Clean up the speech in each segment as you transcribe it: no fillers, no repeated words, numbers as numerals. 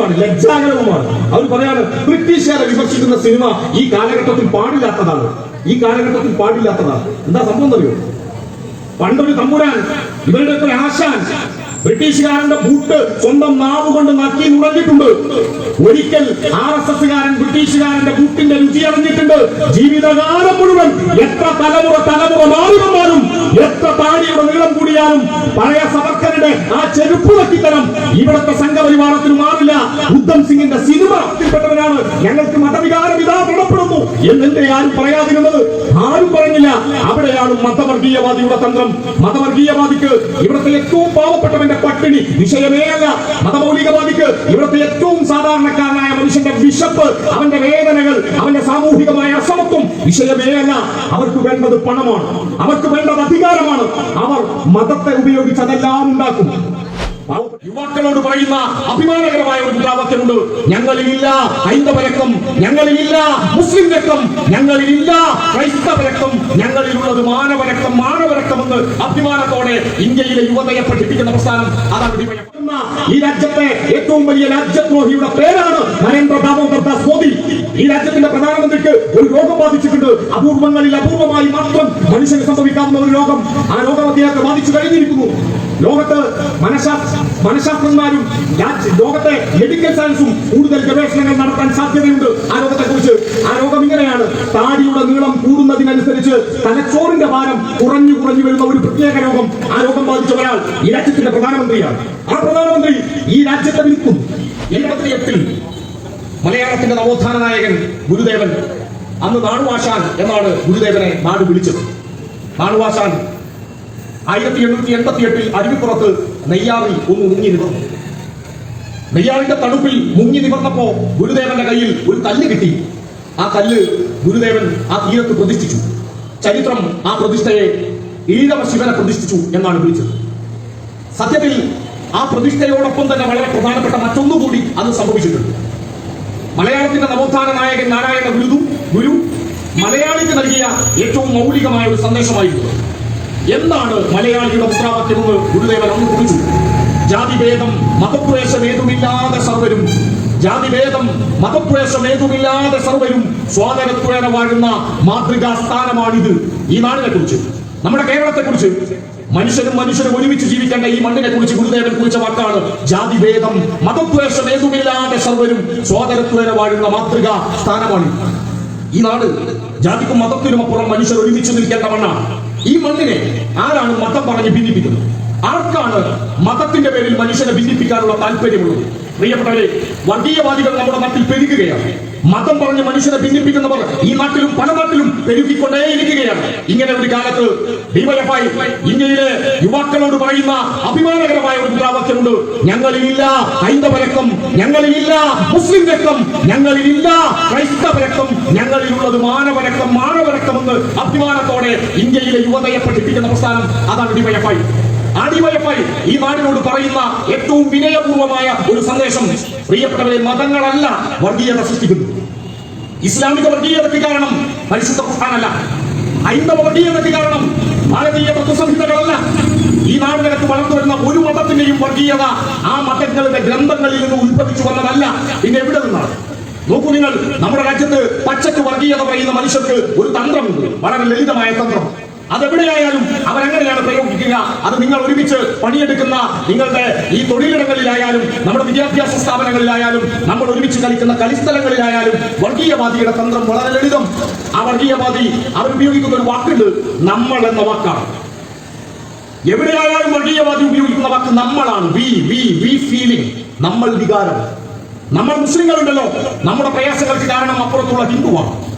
അപകടകരമാണ്, ലജ്ജാകരവുമാണ്. അവർ പറയാണ് ബ്രിട്ടീഷുകാരെ വിമർശിക്കുന്ന സിനിമ ഈ കാലഘട്ടത്തിൽ പാടില്ലാത്തതാണ്. എന്താ സംഭവം അറിയോ? പണ്ടൊരു തമ്പുരാൻ, ഇവരുടെ ആശാൻ ബ്രിട്ടീഷുകാരന്റെ ബൂട്ട് സ്വന്തം നാവ് കൊണ്ട് നക്കി നുടഞ്ഞിട്ടുണ്ട്. ഒരിക്കൽ RSSകാരൻ ബ്രിട്ടീഷുകാരന്റെ ബൂട്ടിന്റെ രുചി അറിഞ്ഞിട്ടുണ്ട്. ജീവിതകാലം മുഴുവൻ എത്ര തലമുറ മാറി വന്നാലും, എത്ര താടിയുടെ നീളം കൂടിയാലും പഴയ സവർക്കറുടെ ആ ചെരുപ്പ് നക്കിത്തരം ഇവിടത്തെ സംഘപരിവാരത്തിന് മാറില്ല. ഉദ്ധം സിംഗിന്റെ സിനിമ പ്പെട്ടവരാണ്. ഞങ്ങൾക്ക് മതവികാരം ഇതാ വ്രണപ്പെടുന്നു എന്നെ ആരും പറയാതിരുന്നത്. ആരും പറഞ്ഞില്ല. അവിടെയാണ് മതവർഗീയവാദിയുടെ തന്ത്രം. മതവർഗീയവാദിക്ക് ഇവിടുത്തെ ഏറ്റവും പാവപ്പെട്ടവന്റെ പട്ടിണി വിഷയമേ അല്ല. മതമൗലികവാദിക്ക് ഇവിടുത്തെ ഏറ്റവും സാധാരണക്കാരനായ മനുഷ്യന്റെ വിശപ്പ്, അവന്റെ വേദനകൾ, അവന്റെ സാമൂഹികമായ അസമത്വം വിഷയമേ അല്ല. അവർക്ക് വേണ്ടത് പണമാണ്, അവർക്ക് വേണ്ടത് അധികാരമാണ്. അവർ മതത്തെ ഉപയോഗിച്ച് അതെല്ലാം ഉണ്ടാക്കും. യുവാക്കളോട് പറയുന്ന അഭിമാനകരമായ ഒരു മുദ്രാവാക്യമുണ്ട്: ഞങ്ങളിലില്ല ഹൈന്ദവ രക്തം, ഞങ്ങളിലില്ല മുസ്ലിം രക്തം, ഞങ്ങളിലില്ല ക്രൈസ്തവ രക്തം, ഞങ്ങളിലുള്ളത് മാനവരക്തം എന്ന് അഭിമാനത്തോടെ ഇന്ത്യയിലെ യുവതയെ പഠിപ്പിക്കുന്ന പ്രസ്ഥാനം അതാണ്. ഈ രാജ്യത്തെ ഏറ്റവും വലിയ രാജ്യദ്രോഹിയുടെ പേരാണ് നരേന്ദ്ര ദാമോദർ ദാസ് മോദി. ഈ രാജ്യത്തിന്റെ പ്രധാനമന്ത്രിക്ക് ഒരു രോഗം ബാധിച്ചിട്ടുണ്ട്. അപൂർവമായി മാത്രം മനുഷ്യന് സംഭവിക്കാവുന്ന ഒരു രോഗം. ആ രോഗം അദ്ദേഹത്തെ ബാധിച്ചു കഴിഞ്ഞിരിക്കുന്നു. ലോകത്ത് മനഃശാസ്ത്രജ്ഞന്മാരും ലോകത്തെ മെഡിക്കൽ സയൻസും കൂടുതൽ ഗവേഷണങ്ങൾ നടത്താൻ സാധ്യതയുണ്ട് ആ രോഗത്തെക്കുറിച്ച്. ആ രോഗം ഇങ്ങനെയാണ്: താടിയുടെ നീളം കൂടുന്നതിനനുസരിച്ച് തലച്ചോറിന്റെ ഭാരം കുറഞ്ഞു വരുന്ന ഒരു പ്രത്യേക രോഗം. ആ രോഗം ബാധിച്ച ഒരാൾ ഈ രാജ്യത്തിന്റെ പ്രധാനമന്ത്രിയാണ്. ആ പ്രധാനമന്ത്രി ഈ രാജ്യത്തെ വിൽക്കും. 88-ൽ മലയാളത്തിന്റെ നവോത്ഥാന നായകൻ ഗുരുദേവൻ, അന്ന് നാടുവാശാൻ എന്നാണ് ഗുരുദേവനെ നാട് വിളിച്ചത്. നാടുവാശാൻ 1888-ൽ അരുവിപ്പുറത്ത് നെയ്യാറിൽ ഒന്ന് മുങ്ങി നിവർന്നു. നെയ്യാറിന്റെ തണുപ്പിൽ മുങ്ങി നിവർന്നപ്പോ ഗുരുദേവന്റെ കയ്യിൽ ഒരു കല്ല് കിട്ടി. ആ കല്ല് ഗുരുദേവൻ ആ തീരത്ത് പ്രതിഷ്ഠിച്ചു. ചരിത്രം ആ പ്രതിഷ്ഠയെ ഈഴവ ശിവനെ പ്രതിഷ്ഠിച്ചു എന്നാണ് വിളിച്ചത്. സത്യത്തിൽ ആ പ്രതിഷ്ഠയോടൊപ്പം തന്നെ വളരെ പ്രധാനപ്പെട്ട മറ്റൊന്നുകൂടി അത് സംഭവിച്ചിട്ടുണ്ട്. മലയാളത്തിന്റെ നവോത്ഥാന നായകൻ നാരായണ ഗുരു മലയാളിക്ക് നൽകിയ ഏറ്റവും മൗലികമായ ഒരു സന്ദേശമായിരുന്നു. എന്താണ് മലയാളിയുടെ മുദ്രാവാക്യമെന്ന് ഗുരുദേവൻ അന്ന് കുറിച്ചു: ജാതിഭേദം മതദ്വേഷമേതുമില്ലാതെ സർവരും, ജാതിഭേദം മതദ്വേഷമേതുമില്ലാതെ സർവരും സ്വാതന്ത്ര്യത്തോടെ വാഴുന്ന മാതൃകാ സ്ഥാനമാണിത്. ഈ നാടിനെ കുറിച്ച്, നമ്മുടെ കേരളത്തെ കുറിച്ച്, മനുഷ്യരും ഒരുമിച്ച് ജീവിക്കേണ്ട ഈ മണ്ണിനെ കുറിച്ച് ഗുരുദേവൻ കുറിച്ച വാക്കാണ് ജാതിഭേദം മതദ്വേഷമേതുമില്ലാതെ സർവരും സ്വാതന്ത്ര്യത്തോടെ വാഴുന്ന മാതൃകാ സ്ഥാനമാണ് ഈ നാട്. ജാതിക്കും മതത്തിനും അപ്പുറം മനുഷ്യർ ഒരുമിച്ച് നിൽക്കേണ്ട മണ്ണാണ് ഈ മണ്ണിനെ. ആരാണ് മതം പറഞ്ഞ് ഭിന്നിപ്പിക്കുന്നത്? ആർക്കാണ് മതത്തിന്റെ പേരിൽ മനുഷ്യനെ ഭിന്നിപ്പിക്കാനുള്ള താല്പര്യമുള്ളത്? പ്രിയപ്പെട്ടവരെ, വർഗീയവാദികൾ നമ്മുടെ നാട്ടിൽ പെരുകുകയാണ്. മതം പറഞ്ഞ് മനുഷ്യനെ ഭിന്നിപ്പിക്കുന്നവർ ഈ നാട്ടിലും പല നാട്ടിലും പെരുകിക്കൊണ്ടേയിരിക്കുകയാണ്. ഇങ്ങനെ ഒരു കാലത്ത് ഡിവൈഎഫ്ഐ ഇന്ത്യയിലെ യുവാക്കളോട് പറയുന്ന അഭിമാനകരമായ ഒരു മുദ്രാവാക്യമുണ്ട്: ഞങ്ങളിലില്ല ഹൈന്ദവ രക്തം, ഞങ്ങളിലില്ല മുസ്ലിം രക്തം, ഞങ്ങളിലില്ല ക്രൈസ്തവ രക്തം, ഞങ്ങളിലുള്ളത് മാനവരക്തം എന്ന് അഭിമാനത്തോടെ ഇന്ത്യയിലെ യുവതയെ പഠിപ്പിക്കുന്ന പ്രസ്ഥാനം അതാണ് ഡിവൈഎഫ്ഐ. ആ ഡിവൈഎഫ്ഐ ഈ നാടിനോട് പറയുന്ന ഏറ്റവും വിനയപൂർവമായ ഒരു സന്ദേശം: പ്രിയപ്പെട്ടവരെ, മതങ്ങളല്ല വർഗീയത സൃഷ്ടിക്കുന്നു. ഇസ്ലാമിക വർഗീയതയ്ക്ക് കാരണം പരിശുദ്ധ ഖുർആനല്ല. ഹൈന്ദവ വർഗീയതയ്ക്ക് കാരണം ഭാരതീയ തത്വസംഹിതകളല്ല. ഈ നാടിനകത്ത് വളർന്നു വരുന്ന ഒരു മതത്തിന്റെയും വർഗീയത ആ മതങ്ങളുടെ ഗ്രന്ഥങ്ങളിൽ നിന്ന് ഉത്ഭവിച്ചു വന്നതല്ല. പിന്നെ എവിടെ നിന്നാണ്? നോക്കൂ നിങ്ങൾ, നമ്മുടെ രാജ്യത്ത് പച്ചക്ക് വർഗീയത പറയുന്ന മനുഷ്യർക്ക് ഒരു തന്ത്രമുണ്ട്, വളരെ ലളിതമായ തന്ത്രം. അതെവിടെയായാലും അവരെങ്ങനെയാണ് പ്രയോഗിക്കുക? അത് നിങ്ങൾ ഒരുമിച്ച് പണിയെടുക്കുന്ന നിങ്ങളുടെ ഈ തൊഴിലിടങ്ങളിലായാലും നമ്മുടെ വിദ്യാഭ്യാസ സ്ഥാപനങ്ങളിലായാലും നമ്മൾ ഒരുമിച്ച് കളിക്കുന്ന കളിസ്ഥലങ്ങളിലായാലും വർഗീയവാദിയുടെ തന്ത്രം വളരെ ലളിതം. ആ വർഗീയവാദി അവരുപയോഗിക്കുന്ന ഒരു വാക്കുണ്ട്, നമ്മൾ എന്ന വാക്കാണ്. എവിടെയായാലും വർഗീയവാദി ഉപയോഗിക്കുന്ന വാക്ക് നമ്മളാണ്. വി ഫീലിംഗ്, നമ്മൾ വികാരം. നമ്മൾ മുസ്ലിങ്ങളുണ്ടല്ലോ, നമ്മുടെ പ്രയാസങ്ങൾക്ക് കാരണം അപ്പുറത്തുള്ള ഹിന്ദുവാണ്.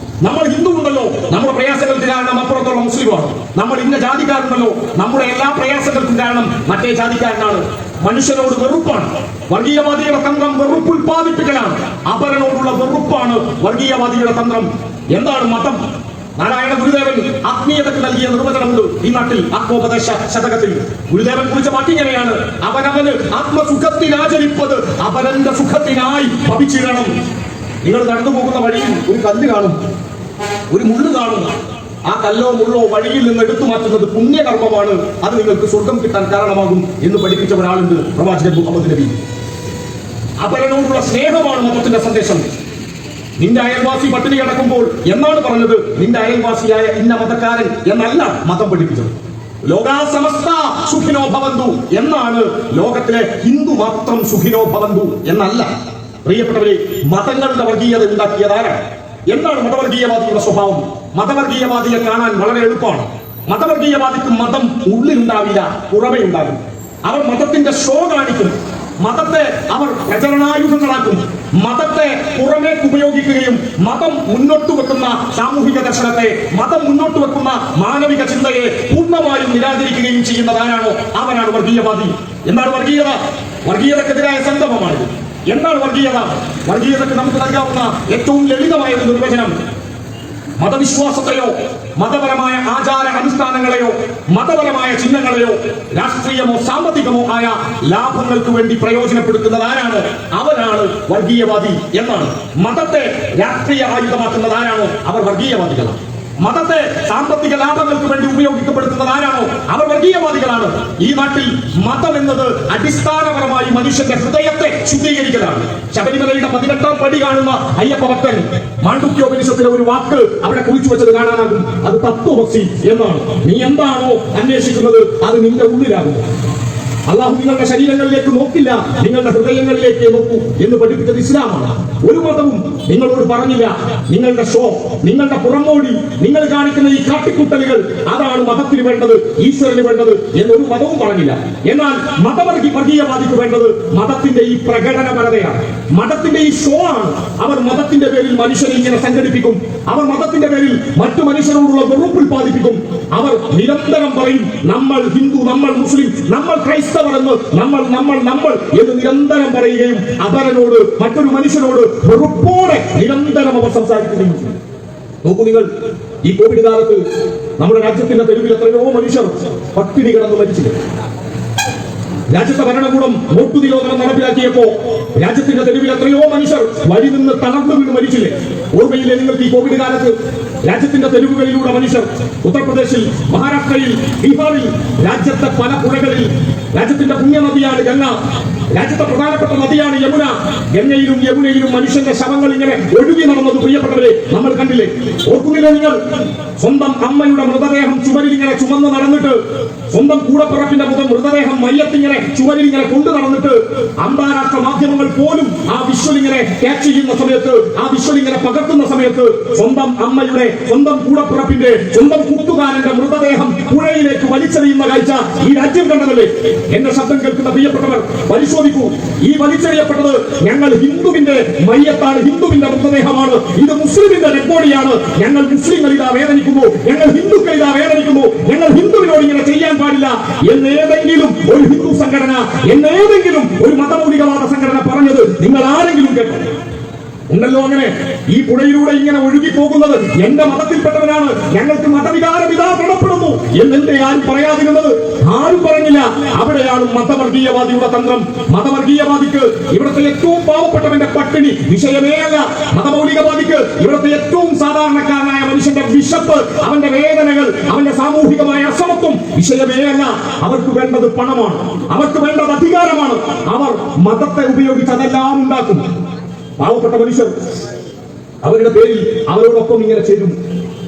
നമ്മൾ ഹിന്ദു ഉണ്ടല്ലോ, നമ്മുടെ പ്രയാസങ്ങൾക്ക് കാരണം അപ്പുറത്തുള്ള മുസ്ലിമാണ്. നമ്മൾ ഇന്ന ജാതിക്കാരുണ്ടല്ലോ, നമ്മുടെ എല്ലാ പ്രയാസങ്ങൾക്കും കാരണം മറ്റേ ജാതിക്കാരനാണ്. മനുഷ്യനോട് വെറുപ്പാണ് വർഗീയവാദിയുടെ തന്ത്രം. വെറുപ്പ് ഉൽപ്പാദിപ്പിക്കലാണ്. അപരനോടുള്ള വെറുപ്പാണ് വർഗീയവാദിയുടെ തന്ത്രം. എന്താണ് മതം? നാരായണ ഗുരുദേവൻ ആത്മീയതയ്ക്ക് നൽകിയ നിർവചനമുണ്ട് ഈ നാട്ടിൽ. ആത്മോപദേശ ശതകത്തിൽ ഗുരുദേവൻ കുറിച്ച വാക്കിങ്ങനെയാണ്: അവനവന് ആത്മസുഖത്തിനാചരിപ്പത് അവനന്റെ സുഖത്തിനായി ഭവിച്ചിടണം. നിങ്ങൾ നടന്നു പോകുന്ന വഴിയിൽ ഒരു കല്ല് കാണും, ഒരു മുള്ളു കാണും. ആ കല്ലോ മുള്ളോ വഴിയിൽ നിന്ന് എടുത്തു മാറ്റുന്നത് പുണ്യകർമ്മമാണ്. അത് നിങ്ങൾക്ക് സ്വർഗം കിട്ടാൻ കാരണമാകും എന്ന് പഠിപ്പിച്ച ഒരാളുണ്ട്, പ്രവാചകൻ മുഹമ്മദ് നബി. അപരനോടുള്ള സ്നേഹമാണ് മതത്തിന്റെ സന്ദേശം. നിന്റെ അയൽവാസി പട്ടിണി കിടക്കുമ്പോൾ എന്നാണ് പറഞ്ഞത് നിന്റെ അയൽവാസിയായ ഇന്ന മതക്കാരൻ എന്നല്ല മതം പഠിപ്പിച്ചത്. ലോകാ സമസ്ത സുഖിനോ ഭവന്തു എന്നാണ് ലോകത്തിലെ ഹിന്ദു മാത്രം സുഖിനോ ഭവന്തു എന്നല്ല. പ്രിയപ്പെട്ടവരെ, മതങ്ങളുടെ വർഗീയത ഉണ്ടാക്കിയതാരാണ്? എന്താണ് മതവർഗീയവാദിയുടെ സ്വഭാവം? മതവർഗീയവാദിയെ കാണാൻ വളരെ എളുപ്പമാണ്. മതവർഗീയവാദിക്ക് മതം ഉള്ളിലുണ്ടാവില്ല, പുറമേ ഉണ്ടാകും. അവർ മതത്തിന്റെ ഷോ കാണിക്കും. മതത്തെ അവർ പ്രചരണായുധങ്ങളാക്കും. മതത്തെ പുറമേക്ക് ഉപയോഗിക്കുകയും മതം മുന്നോട്ട് വെക്കുന്ന സാമൂഹിക ദർശനത്തെ, മതം മുന്നോട്ട് വെക്കുന്ന മാനവിക ചിന്തയെ പൂർണ്ണമായും നിരാകരിക്കുകയും ചെയ്യുന്നതാരാണോ അവനാണ് വർഗീയവാദി. എന്താണ് വർഗീയത? വർഗീയതക്കെതിരായ സംഗമമാണിത്. എന്താണ് വർഗീയത? വർഗീയതക്ക് നമുക്ക് നൽകാവുന്ന ഏറ്റവും ലളിതമായ ഒരു നിർവചനം, മതവിശ്വാസത്തെയോ മതപരമായ ആചാര അനുഷ്ഠാനങ്ങളെയോ മതപരമായ ചിഹ്നങ്ങളെയോ രാഷ്ട്രീയമോ സാമ്പത്തികമോ ആയ ലാഭങ്ങൾക്ക് വേണ്ടി പ്രയോജനപ്പെടുത്തുന്നത് ആരാണോ അവനാണ് വർഗീയവാദി എന്നാണ്. മതത്തെ രാഷ്ട്രീയ ആയുധമാക്കുന്നത് ആരാണോ അവർ വർഗീയവാദികളാണ്. മതത്തെ സാമ്പത്തിക ലാഭങ്ങൾക്ക് വേണ്ടി ഉപയോഗിക്കപ്പെടുത്തുന്നത് ആരാണോ അവർ വർഗീയവാദികളാണ്. ഈ നാട്ടിൽ മതം എന്നത് അടിസ്ഥാനപരമായി മനുഷ്യന്റെ ഹൃദയത്തെ ശുദ്ധീകരിക്കലാണ്. ശബരിമലയുടെ 18ാം പടി കാണുന്ന അയ്യപ്പ ഭക്തൻ മാണ്ഡുക്യോപനിഷത്തിലെ ഒരു വാക്ക് അവിടെ കുറിച്ചു വെച്ചത് കാണാനാകും. അത് തത്വമസി എന്നാണ്. നീ എന്താണോ അന്വേഷിക്കുന്നത് അത് നിന്റെ ഉള്ളിലാകും. അള്ളാഹു നിങ്ങളുടെ ശരീരങ്ങളിലേക്ക് നോക്കില്ല, നിങ്ങളുടെ ഹൃദയങ്ങളിലേക്ക് നോക്കൂ എന്ന് പഠിപ്പിച്ചത് ഇസ്ലാമാണ്. ഒരു മതവും നിങ്ങളോട് പറഞ്ഞില്ല നിങ്ങളുടെ ഷോ, നിങ്ങളുടെ പുറമോടി, നിങ്ങൾ കാണിക്കുന്ന ഈ കാട്ടിക്കുട്ടലുകൾ അതാണ് മതത്തിന് വേണ്ടത്, ഈശ്വരന് വേണ്ടത് എന്നൊരു മതവും പറഞ്ഞില്ല. എന്നാൽ വർഗീയവാദിക്ക് വേണ്ടത് മതത്തിന്റെ ഈ പ്രകടനപരതയാണ്, മതത്തിന്റെ ഈ ഷോ ആണ്. അവർ മതത്തിന്റെ പേരിൽ മനുഷ്യരെ ഇങ്ങനെ സംഘടിപ്പിക്കും. അവർ മതത്തിന്റെ പേരിൽ മറ്റു മനുഷ്യരോടുള്ള വെറുപ്പ് ഉൽപ്പാദിപ്പിക്കും. അവർ നിരന്തരം പറയും നമ്മൾ ഹിന്ദു, നമ്മൾ മുസ്ലിം, നമ്മൾ ക്രൈസ്തവർ എന്ന് നമ്മൾ എന്ന് നിരന്തരം പറയുകയും അപരനോട്, മറ്റൊരു മനുഷ്യനോട് വെറുപ്പോടെ നിരന്തരം അവർ സംസാരിക്കുകയും ചെയ്യും. നോക്കൂ നിങ്ങൾ, ഈ കോവിഡ് കാലത്ത് നമ്മുടെ രാജ്യത്തിന്റെ തെരുവിൽ എത്രയോ മനുഷ്യർ പട്ടിണി കിടന്ന് മരിച്ചില്ല. രാജ്യത്തെ ഭരണകൂടം നോട്ടു നിരോധനം നടപ്പിലാക്കിയപ്പോ രാജ്യത്തിന്റെ തെരുവിൽ എത്രയോ മനുഷ്യർ വഴി നിന്ന് തളർന്നു വീണ് മരിച്ചില്ലേ? ഓർമ്മയില്ലേ നിങ്ങൾക്ക് ഈ കോവിഡ് കാലത്ത് രാജ്യത്തിന്റെ തെരുവുകളിലൂടെ മനുഷ്യർ ഉത്തർപ്രദേശിൽ, മഹാരാഷ്ട്രയിൽ, ബീഹാറിൽ, രാജ്യത്തെ പല പുഴകളിൽ, രാജ്യത്തിന്റെ പുണ്യനദിയാണ് ഗംഗ, രാജ്യത്തെ പ്രധാനപ്പെട്ട നദിയാണ് യമുന. ഗംഗയിലും യമുനയിലും മനുഷ്യന്റെ ശവങ്ങൾ ഇങ്ങനെ ഒഴുകി നടന്നത് പ്രിയപ്പെട്ടവരെ നമ്മൾ കണ്ടില്ലേ? ഓർക്കുന്നില്ലേ നിങ്ങൾ? സ്വന്തം അമ്മയുടെ മൃതദേഹം ചുമരിൽ ഇങ്ങനെ ചുമന്ന് നടന്നിട്ട്, സ്വന്തം കൂടപ്പിറപ്പിന്റെ മൃതദേഹം മയ്യത്തിങ്ങനെ ചുമരിൽ ഇങ്ങനെ കൊണ്ടു നടന്നിട്ട് അന്താരാഷ്ട്ര മാധ്യമങ്ങൾ പോലും ആ വിഷ്വൽ ഇങ്ങനെ ക്യാച്ച് ചെയ്യുന്ന സമയത്ത്, ആ വിഷ്വൽ ഇങ്ങനെ പകർത്തുന്ന സമയത്ത് സ്വന്തം അമ്മയുടെ, സ്വന്തം കൂടപ്പിറപ്പിന്റെ, സ്വന്തം കൂട്ടുകാരന്റെ മൃതദേഹം പുഴയിലേക്ക് വലിച്ചെറിയുന്ന കാഴ്ച ഈ രാജ്യം കണ്ടതല്ലേ? എന്റെ ശബ്ദം കേൾക്കുന്ന പ്രിയപ്പെട്ടവർ പരിശോധിക്കൂ. ഈ വലിച്ചെറിയപ്പെട്ടത് ഞങ്ങൾ ഹിന്ദുവിന്റെ മയ്യത്താണ്, ഹിന്ദുവിന്റെ മൃതദേഹമാണ്, ഇത് മുസ്ലിമിന്റെ ഡെഡ്ബോഡിയാണ്. ഞങ്ങൾ മുസ്ലിങ്ങൾ ഇതാ വേദനിക്കുന്നു, ഞങ്ങൾ ഹിന്ദുക്കൾ ഇതാ വേദനിക്കുന്നു, ഞങ്ങൾ ഹിന്ദുവിനോട് ഇങ്ങനെ ചെയ്യാൻ പാടില്ല എന്നേതെങ്കിലും ഒരു ഹിന്ദു സംഘടന, എന്നേതെങ്കിലും ഒരു മതമൗലികവാദ സംഘടന പറഞ്ഞത് നിങ്ങൾ ആരെങ്കിലും കേട്ടോ? ഉണ്ടല്ലോ അങ്ങനെ. ഈ പുഴയിലൂടെ ഇങ്ങനെ ഒഴുകി പോകുന്നത് എന്റെ മതത്തിൽപ്പെട്ടവനാണ്, ഞങ്ങൾക്ക് മതവികാരം ഇതാ വ്രണപ്പെടുന്നു എന്നെ ആരും പറയാതിരുന്നത്? ആരും പറഞ്ഞില്ല. അവിടെയാണ് മതവർഗീയവാദിയുടെ തന്ത്രം. മതവർഗീയവാദിക്ക് ഇവിടുത്തെ ഏറ്റവും പാവപ്പെട്ടവന്റെ പട്ടിണി വിഷയമേ അല്ല. മതമൗലികവാദിക്ക് ഇവിടുത്തെ ഏറ്റവും സാധാരണക്കാരനായ മനുഷ്യന്റെ വിശപ്പ്, അവന്റെ വേദനകൾ, അവന്റെ സാമൂഹികമായ അസമത്വം വിഷയമേ അല്ല. അവർക്ക് വേണ്ടത് പണമാണ്, അവർക്ക് വേണ്ടത് അധികാരമാണ്. അവർ മതത്തെ ഉപയോഗിച്ച് അതെല്ലാം ഉണ്ടാക്കും. പാവപ്പെട്ട മനുഷ്യർ അവരുടെ പേരിൽ അവരോടൊപ്പം ഇങ്ങനെ ചേരും.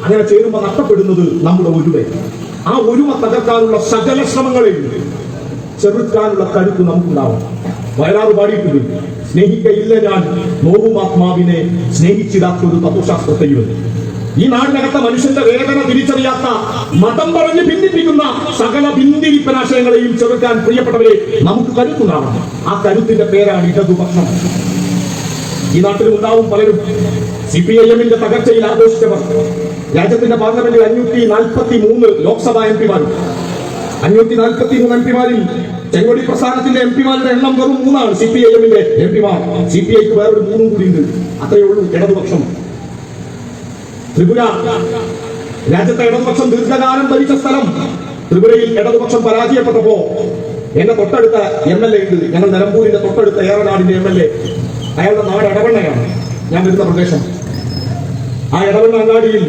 അങ്ങനെ ചേരുമ്പോൾ നഷ്ടപ്പെടുന്നത് നമ്മുടെ ഒരുമ. ആ ഒരുമ തകർക്കാനുള്ള സകല ശ്രമങ്ങളെയും ചെറുക്കാനുള്ള കരുത്ത് നമുക്കുണ്ടാവും. വയലാറ് പാടിയിട്ടുണ്ട്, സ്നേഹിക്കയില്ല ഞാൻ നോവുമാത്മാവിനെ, സ്നേഹിച്ചിടാത്തൊരു തത്വശാസ്ത്രത്തെയും. ഈ നാടിനകത്ത മനുഷ്യന്റെ വേദന തിരിച്ചറിയാത്ത, മതം പറഞ്ഞ് ഭിന്നിപ്പിക്കുന്ന സകല ഭിന്നിപ്പിനാശയങ്ങളെയും ചെറുക്കാൻ പ്രിയപ്പെട്ടവരെ നമുക്ക് കരുത്തുണ്ടാവണം. ആ കരുത്തിന്റെ പേരാണ് ഇടതുപക്ഷം. ഈ നാട്ടിലും ഉണ്ടാവും പലരും. CPIM-ന്റെ തകർച്ചയിൽ ആഘോഷിച്ചവർ. രാജ്യത്തിന്റെ പാർലമെന്റിൽ 543 ലോക്സഭാ എംപിമാരും 543 എംപിമാരിൽ ചെങ്കോടി പ്രസ്ഥാനത്തിന്റെ എംപിമാരുടെ എണ്ണം വെറും 3ആണ്. CPIM-ന്റെ എംപിമാർ. CPIക്ക് വേറൊരു 3 കൂടി ഉണ്ട്. അത്രയേ ഉള്ളൂ ഇടതുപക്ഷം. ത്രിപുര, രാജ്യത്തെ ഇടതുപക്ഷം ദീർഘകാലം ഭരിച്ച സ്ഥലം. ത്രിപുരയിൽ ഇടതുപക്ഷം പരാജയപ്പെട്ടപ്പോ എന്റെ തൊട്ടടുത്ത MLA ഉണ്ട്, ഞങ്ങൾ നിലമ്പൂരിന്റെ തൊട്ടടുത്ത ഏറനാടിന്റെ MLA. അയാളുടെ നാട് എടവണ്ണയാണ്, ഞാൻ വരുന്ന പ്രദേശം. ആ എടവണ്ണ അങ്ങാടിയിൽ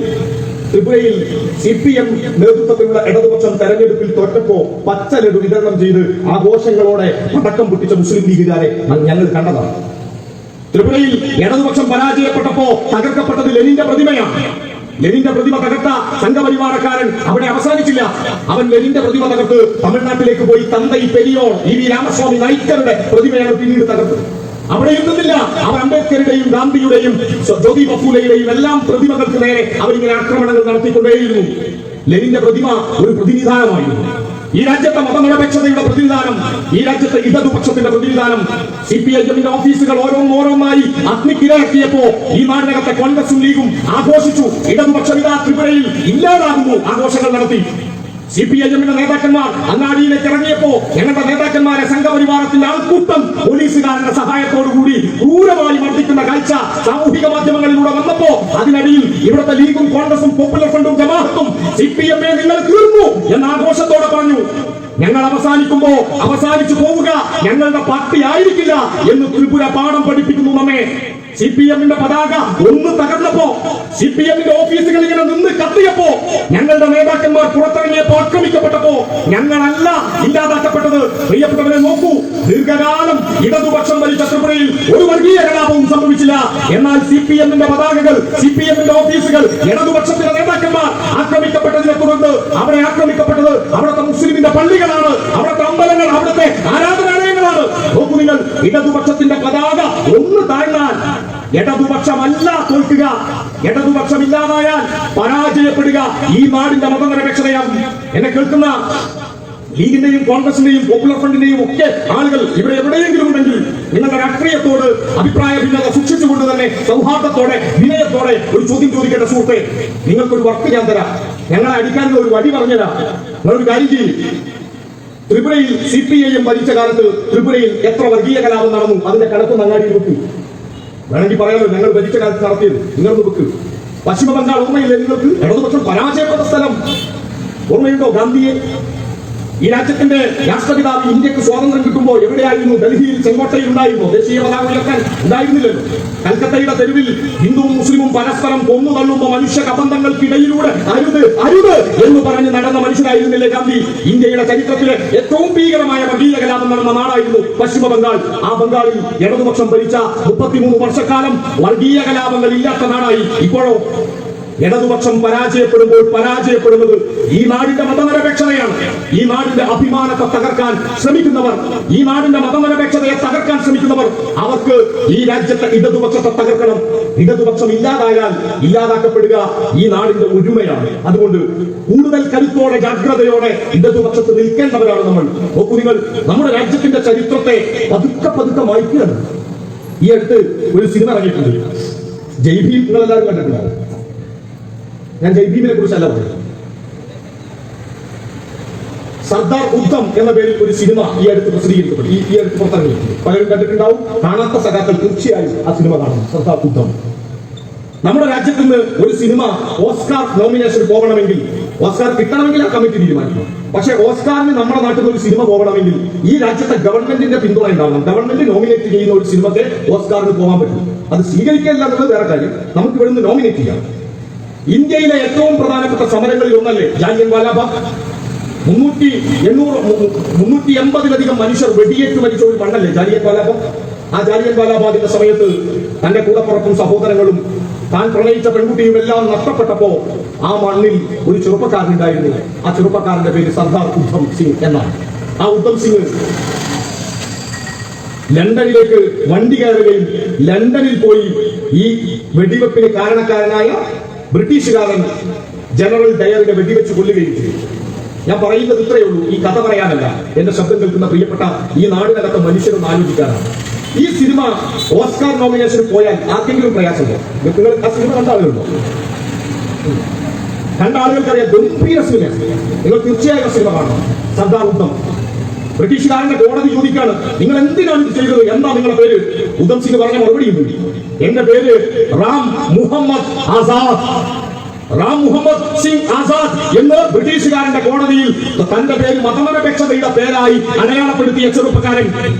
ത്രിപുരയിൽ CPM നേതൃത്വം നേതൃത്വത്തിലുള്ള ഇടതുപക്ഷം തെരഞ്ഞെടുപ്പിൽ തോറ്റപ്പോ പച്ച ലഡു വിതരണം ചെയ്ത് ആഘോഷങ്ങളോടെ പടക്കം പൊട്ടിച്ച മുസ്ലിം ലീഗുകാരെ ഞങ്ങൾ കണ്ടതാണ്. ത്രിപുരയിൽ ഇടതുപക്ഷം പരാജയപ്പെട്ടപ്പോ തകർക്കപ്പെട്ടത് ലെനിന്റെ പ്രതിമയാണ്. ലെനിന്റെ പ്രതിമ തകർത്ത സംഘപരിവാരക്കാരൻ അവിടെ അവസാനിച്ചില്ല. അവൻ ലെനിന്റെ പ്രതിമ തകർത്ത് തമിഴ്നാട്ടിലേക്ക് പോയി തന്തൈ പെരിയോർ ഇ.വി. രാമസ്വാമി നായ്ക്കരുടെ പ്രതിമയാണ് പിന്നീട് തകർത്തത്. അവിടെ ഇരുന്നില്ല. അവർ അംബേദ്കറുടെയും ഗാന്ധിയുടെയും ജ്യോതിബ ഫൂലെയുടെയും എല്ലാം പ്രതിമകൾക്ക് നേരെ അവരിങ്ങനെ ആക്രമണങ്ങൾ നടത്തിക്കൊണ്ടേയിരുന്നു. ലെനിന്റെ പ്രതിമ ഒരു പ്രതിനിധാനമായിരുന്നു. ഈ രാജ്യത്തെ മതനിരപേക്ഷതയുടെ പ്രതിനിധാനം, ഈ രാജ്യത്തെ ഇടതുപക്ഷത്തിന്റെ പ്രതിനിധാനം. CPIM-ന്റെ ഓഫീസുകൾ ഓരോന്നോരോന്നായി അഗ്നിക്കിരയാക്കിയപ്പോ ഈ നാടിനകത്തെ കോൺഗ്രസും ലീഗും ആഘോഷിച്ചു. ഇടതുപക്ഷം ഇതാ ത്രിപുരയിൽ ഇല്ലാതാകുന്നു, ആഘോഷങ്ങൾ നടത്തി. CPIM-ന്റെ നേതാക്കന്മാർ അങ്ങാടിയിലേക്ക് ഇറങ്ങിയപ്പോ ഞങ്ങളുടെ നേതാക്കന്മാരെ സംഘപരിവാരത്തിന്റെ ആൾക്കൂട്ടം പോലീസുകാരുടെ സഹായത്തോടുകൂടി ക്രൂരമായി മർദ്ദിക്കുന്ന കാഴ്ച സാമൂഹിക മാധ്യമങ്ങളിലൂടെ വന്നപ്പോ അതിനിടയിൽ ഇവിടുത്തെ ലീഗും കോൺഗ്രസും പോപ്പുലർ ഫ്രണ്ടും ജമാഅത്തും CPM-നെ നിങ്ങൾ തീർന്നു എന്ന ആഘോഷത്തോടെ പറഞ്ഞു. ഞങ്ങൾ അവസാനിക്കുമ്പോ അവസാനിച്ചു പോവുക ഞങ്ങളുടെ പാർട്ടി ആയിരിക്കില്ല എന്ന് ത്രിപുര പാഠം പഠിപ്പിക്കുന്നു നമ്മെ. CPM-ന്റെ പതാക ഒന്ന് തകർന്നപ്പോ, CPM-ന്റെ ഓഫീസുകൾ ഇങ്ങനെ നിന്ന് കത്തിയപ്പോ, ഞങ്ങളുടെ നേതാക്കന്മാർ പുറത്തിറങ്ങിയപ്പോ ആക്രമിക്കപ്പെട്ടപ്പോ ഞങ്ങളല്ല ഇല്ലാതാക്കപ്പെട്ടത്. പ്രിയപ്പെട്ടവരെ നോക്കൂ, ദീർഘകാലം ഇടതുപക്ഷം ഭരിച്ച ത്രിപുരയിൽ ഒരു വർഗീയ കലാപവും സംഭവിച്ചില്ല. എന്നാൽ CPM-ന്റെ പതാകകൾ, CPM-ന്റെ ഓഫീസുകൾ, ഇടതുപക്ഷത്തിന്റെ നേതാക്കന്മാർ ആക്രമിക്കപ്പെട്ടതിനെ തുടർന്ന് അവിടെ ആക്രമിക്കപ്പെട്ടത് അവിടുത്തെ മുസ്ലിമിന്റെ പള്ളികളാണ്, അവിടുത്തെ അമ്പലങ്ങൾ, അവിടുത്തെ ആരാധനാലയങ്ങളാണ്. നോക്കൂ നിങ്ങൾ, ഇടതുപക്ഷത്തിന്റെ പതാക ഒന്ന് താഴ്ന്നാൽ ഇടതുപക്ഷമല്ല തോൽക്കുക, ഇടതുപക്ഷം ഇല്ലാതായാൽ പരാജയപ്പെടുക ഈ നാടിന്റെ മതനിരപേക്ഷതയാകും. എന്നെ കേൾക്കുന്ന ലീഗിന്റെയും കോൺഗ്രസിന്റെയും പോപ്പുലർ ഫ്രണ്ടിന്റെയും ഒക്കെ ആളുകൾ ഇവിടെ എവിടെയെങ്കിലും ഉണ്ടെങ്കിൽ നിങ്ങളുടെ രാഷ്ട്രീയത്തോട് അഭിപ്രായ ഭിന്നത സൂക്ഷിച്ചുകൊണ്ട് തന്നെ സൗഹാർദ്ദത്തോടെ വിനയത്തോടെ ഒരു ചോദ്യം ചോദിക്കേണ്ട സുഹൃത്തെ, നിങ്ങൾക്കൊരു വർക്ക് ഞാൻ തരാം, ഞങ്ങളെ അടിക്കാനുള്ള ഒരു വടി പറഞ്ഞുതരാം. നിങ്ങളൊരു കാര്യം ചെയ്യും. ത്രിപുരയിൽ CPIM ഭരിച്ച കാലത്ത് ത്രിപുരയിൽ എത്ര വർഗീയ കലാപം നടന്നു അതിന്റെ കണക്ക് അങ്ങാടിയിൽ വെക്കും. വേണമെങ്കിൽ പറയാമല്ലോ, ഞങ്ങൾ ഭരിച്ച കാലത്ത് നടത്തിയത് നിങ്ങളൊന്ന് വെക്ക്. പശ്ചിമ ബംഗാൾ ഓർമ്മയില്ലേ നിങ്ങൾക്ക്? ഇടതുപക്ഷം പരാജയപ്പെട്ട സ്ഥലം ഓർമ്മയുണ്ടോ? ഗാന്ധിയെ ഈ രാജ്യത്തിന്റെ രാഷ്ട്രപിതാവ് ഇന്ത്യക്ക് സ്വാതന്ത്ര്യം കിട്ടുമ്പോൾ എവിടെയായിരുന്നു? ഡൽഹിയിൽ ചെങ്കോട്ടയിൽ ഉണ്ടായിരുന്നു. ദേശീയ പതാക ഉയർത്താൻ ഉണ്ടായിരുന്നില്ലല്ലോ. കൽക്കത്തയുടെ തെരുവിൽ ഹിന്ദുവും മുസ്ലിമും പരസ്പരം കൊന്നു തള്ളുമ്പോൾ മനുഷ്യ കബന്ധങ്ങൾക്കിടയിലൂടെ അരുത് അരുത് എന്ന് പറഞ്ഞ് നടന്ന മനുഷ്യനായിരുന്നില്ലേ ഗാന്ധി? ഇന്ത്യയുടെ ചരിത്രത്തിലെ ഏറ്റവും ഭീകരമായ വർഗീയ കലാപം നടന്ന നാടായിരുന്നു പശ്ചിമ ബംഗാൾ. ആ ബംഗാളിൽ ഇടതുപക്ഷം ഭരിച്ച 33 വർഷക്കാലം വർഗീയ കലാപങ്ങൾ ഇല്ലാത്ത നാടായി. ഇപ്പോഴോ ഇടതുപക്ഷം പരാജയപ്പെടുമ്പോൾ പരാജയപ്പെടുന്നത് ഈ നാടിന്റെ മതനിരപേക്ഷതയാണ്. ഈ നാടിന്റെ അഭിമാനത്തെ തകർക്കാൻ ശ്രമിക്കുന്നവർ, ഈ നാടിന്റെ മതനിരപേക്ഷതയെ തകർക്കാൻ ശ്രമിക്കുന്നവർ, അവർക്ക് ഈ രാജ്യത്തെ ഇടതുപക്ഷത്തെ തകർക്കണം. ഇടതുപക്ഷം ഇല്ലാതായാൽ ഇല്ലാതാക്കപ്പെടുക ഈ നാടിന്റെ ഒരുമയാണ്. അതുകൊണ്ട് കൂടുതൽ കരുത്തോടെ ജാഗ്രതയോടെ ഇടതുപക്ഷത്ത് നിൽക്കേണ്ടവരാണ് നമ്മൾ. നോക്കൂ നിങ്ങൾ, നമ്മുടെ രാജ്യത്തിന്റെ ചരിത്രത്തെ പതുക്കെ പതുക്കെ മായ്ക്കുകയാണ്. ഈ അടുത്ത് ഒരു സിനിമ ഇറങ്ങിയിട്ടുണ്ട്, ജയ് ഭീം. നിങ്ങളെല്ലാവരും കണ്ടിട്ടുണ്ടാവും. ഞാൻ ജയ് ഭീമിനെ കുറിച്ചല്ല പറയുന്നത്. സർദാർ ഉദ്ധം എന്ന പേരിൽ ഒരു സിനിമ ഈ അടുത്ത് പ്രസിദ്ധീകരിക്കപ്പെട്ടു, ഈ അടുത്ത് പുറത്തിറങ്ങിയിട്ടുണ്ട്. പലരും കണ്ടിട്ടുണ്ടാവും. കാണാത്ത സഖാക്കൾ തീർച്ചയായും ആ സിനിമ കാണണം. സർദാർ ഉദ്ധം. നമ്മുടെ രാജ്യത്ത് നിന്ന് ഒരു സിനിമ ഓസ്കാർ നോമിനേഷൻ പോകണമെങ്കിൽ, ഓസ്കാർ കിട്ടണമെങ്കിൽ ആ കമ്മിറ്റി തീരുമാനിക്കണം. പക്ഷേ ഓസ്കാറിന് നമ്മുടെ നാട്ടിൽ ഒരു സിനിമ പോകണമെങ്കിൽ ഈ രാജ്യത്തെ ഗവൺമെന്റിന്റെ പിന്തുണ ഉണ്ടാവണം. ഗവൺമെന്റ് നോമിനേറ്റ് ചെയ്യുന്ന ഒരു സിനിമയ്ക്ക് ഓസ്കാറിന് പോകാൻ പറ്റും. അത് സ്വീകരിക്കില്ല എന്നുള്ളത് വേറെ കാര്യം. നമുക്ക് ഇവിടുന്ന് നോമിനേറ്റ് ചെയ്യാം. ഇന്ത്യയിലെ ഏറ്റവും പ്രധാനപ്പെട്ട സമരങ്ങളിൽ ഒന്നല്ലേ ജാലിയൻ വാലാബാഗ്? 380-ലധികം മനുഷ്യർ വെടിയേറ്റ് മരിച്ച ഒരു മണ്ണല്ലേ ജാലിയൻ വാലാബാഗ്? ആ ജാലിയൻ വാലാബാഗിന്റെ സമയത്ത് തന്റെ കൂടപ്പുറപ്പും സഹോദരങ്ങളും താൻ പ്രണയിച്ച പെൺകുട്ടിയും എല്ലാം നഷ്ടപ്പെട്ടപ്പോ ആ മണ്ണിൽ ഒരു ചെറുപ്പക്കാരനുണ്ടായിരുന്നു. ആ ചെറുപ്പക്കാരന്റെ പേര് സർദാർ ഉദ്ധം സിംഗ് എന്നാണ്. ആ ഉദ്ധം സിംഗ് ലണ്ടനിലേക്ക് വണ്ടി കയറുകയും ലണ്ടനിൽ പോയി ഈ വെടിവെപ്പിന് കാരണക്കാരനായ ബ്രിട്ടീഷുകാരൻ ജനറൽ ഡയറിനെ വെടിവെച്ച് കൊല്ലുകയും ചെയ്തു. ഞാൻ പറയുന്നത് ഇത്രയേ ഉള്ളൂ. ഈ കഥ പറയാനല്ല, എന്റെ ശബ്ദം കേൾക്കുന്ന പ്രിയപ്പെട്ട ഈ നാടിനകത്തെ മനുഷ്യരൊന്ന് ആലോചിക്കാനാണ്. ഈ സിനിമ ഓസ്കാർ നോമിനേഷൻ പോയാൽ ആർക്കെങ്കിലും പ്രയാസമുണ്ടോ? നിങ്ങൾ ആ സിനിമ കണ്ട ആളുകളുണ്ടോ? കണ്ട ആളുകൾക്കറിയാം, ഗംഭീര സിനിമ. നിങ്ങൾ തീർച്ചയായും ആ സിനിമ കാണണം. സർദാർ ഉദ്ധം. ബ്രിട്ടീഷുകാരന്റെ കോടതി ചോദിക്കാണ്, നിങ്ങൾ എന്തിനാണ് ഇത് ചെയ്തത്? എന്താ നിങ്ങളുടെ പേര്? ഉദ്ധം സിംഗ് പറഞ്ഞ മറുപടിയുണ്ട്, എന്റെ പേര് റാം മുഹമ്മദ് ആസാദ്. റാം മുഹമ്മദ് സിംഗ് ആസാദ് എന്ന് ബ്രിട്ടീഷുകാരന്റെ കോടതിയിൽ തന്റെ പേര് മതനിരപേക്ഷതയുടെ പേരായി അടയാളപ്പെടുത്തിയ ചെറുപ്പക്കാരൻ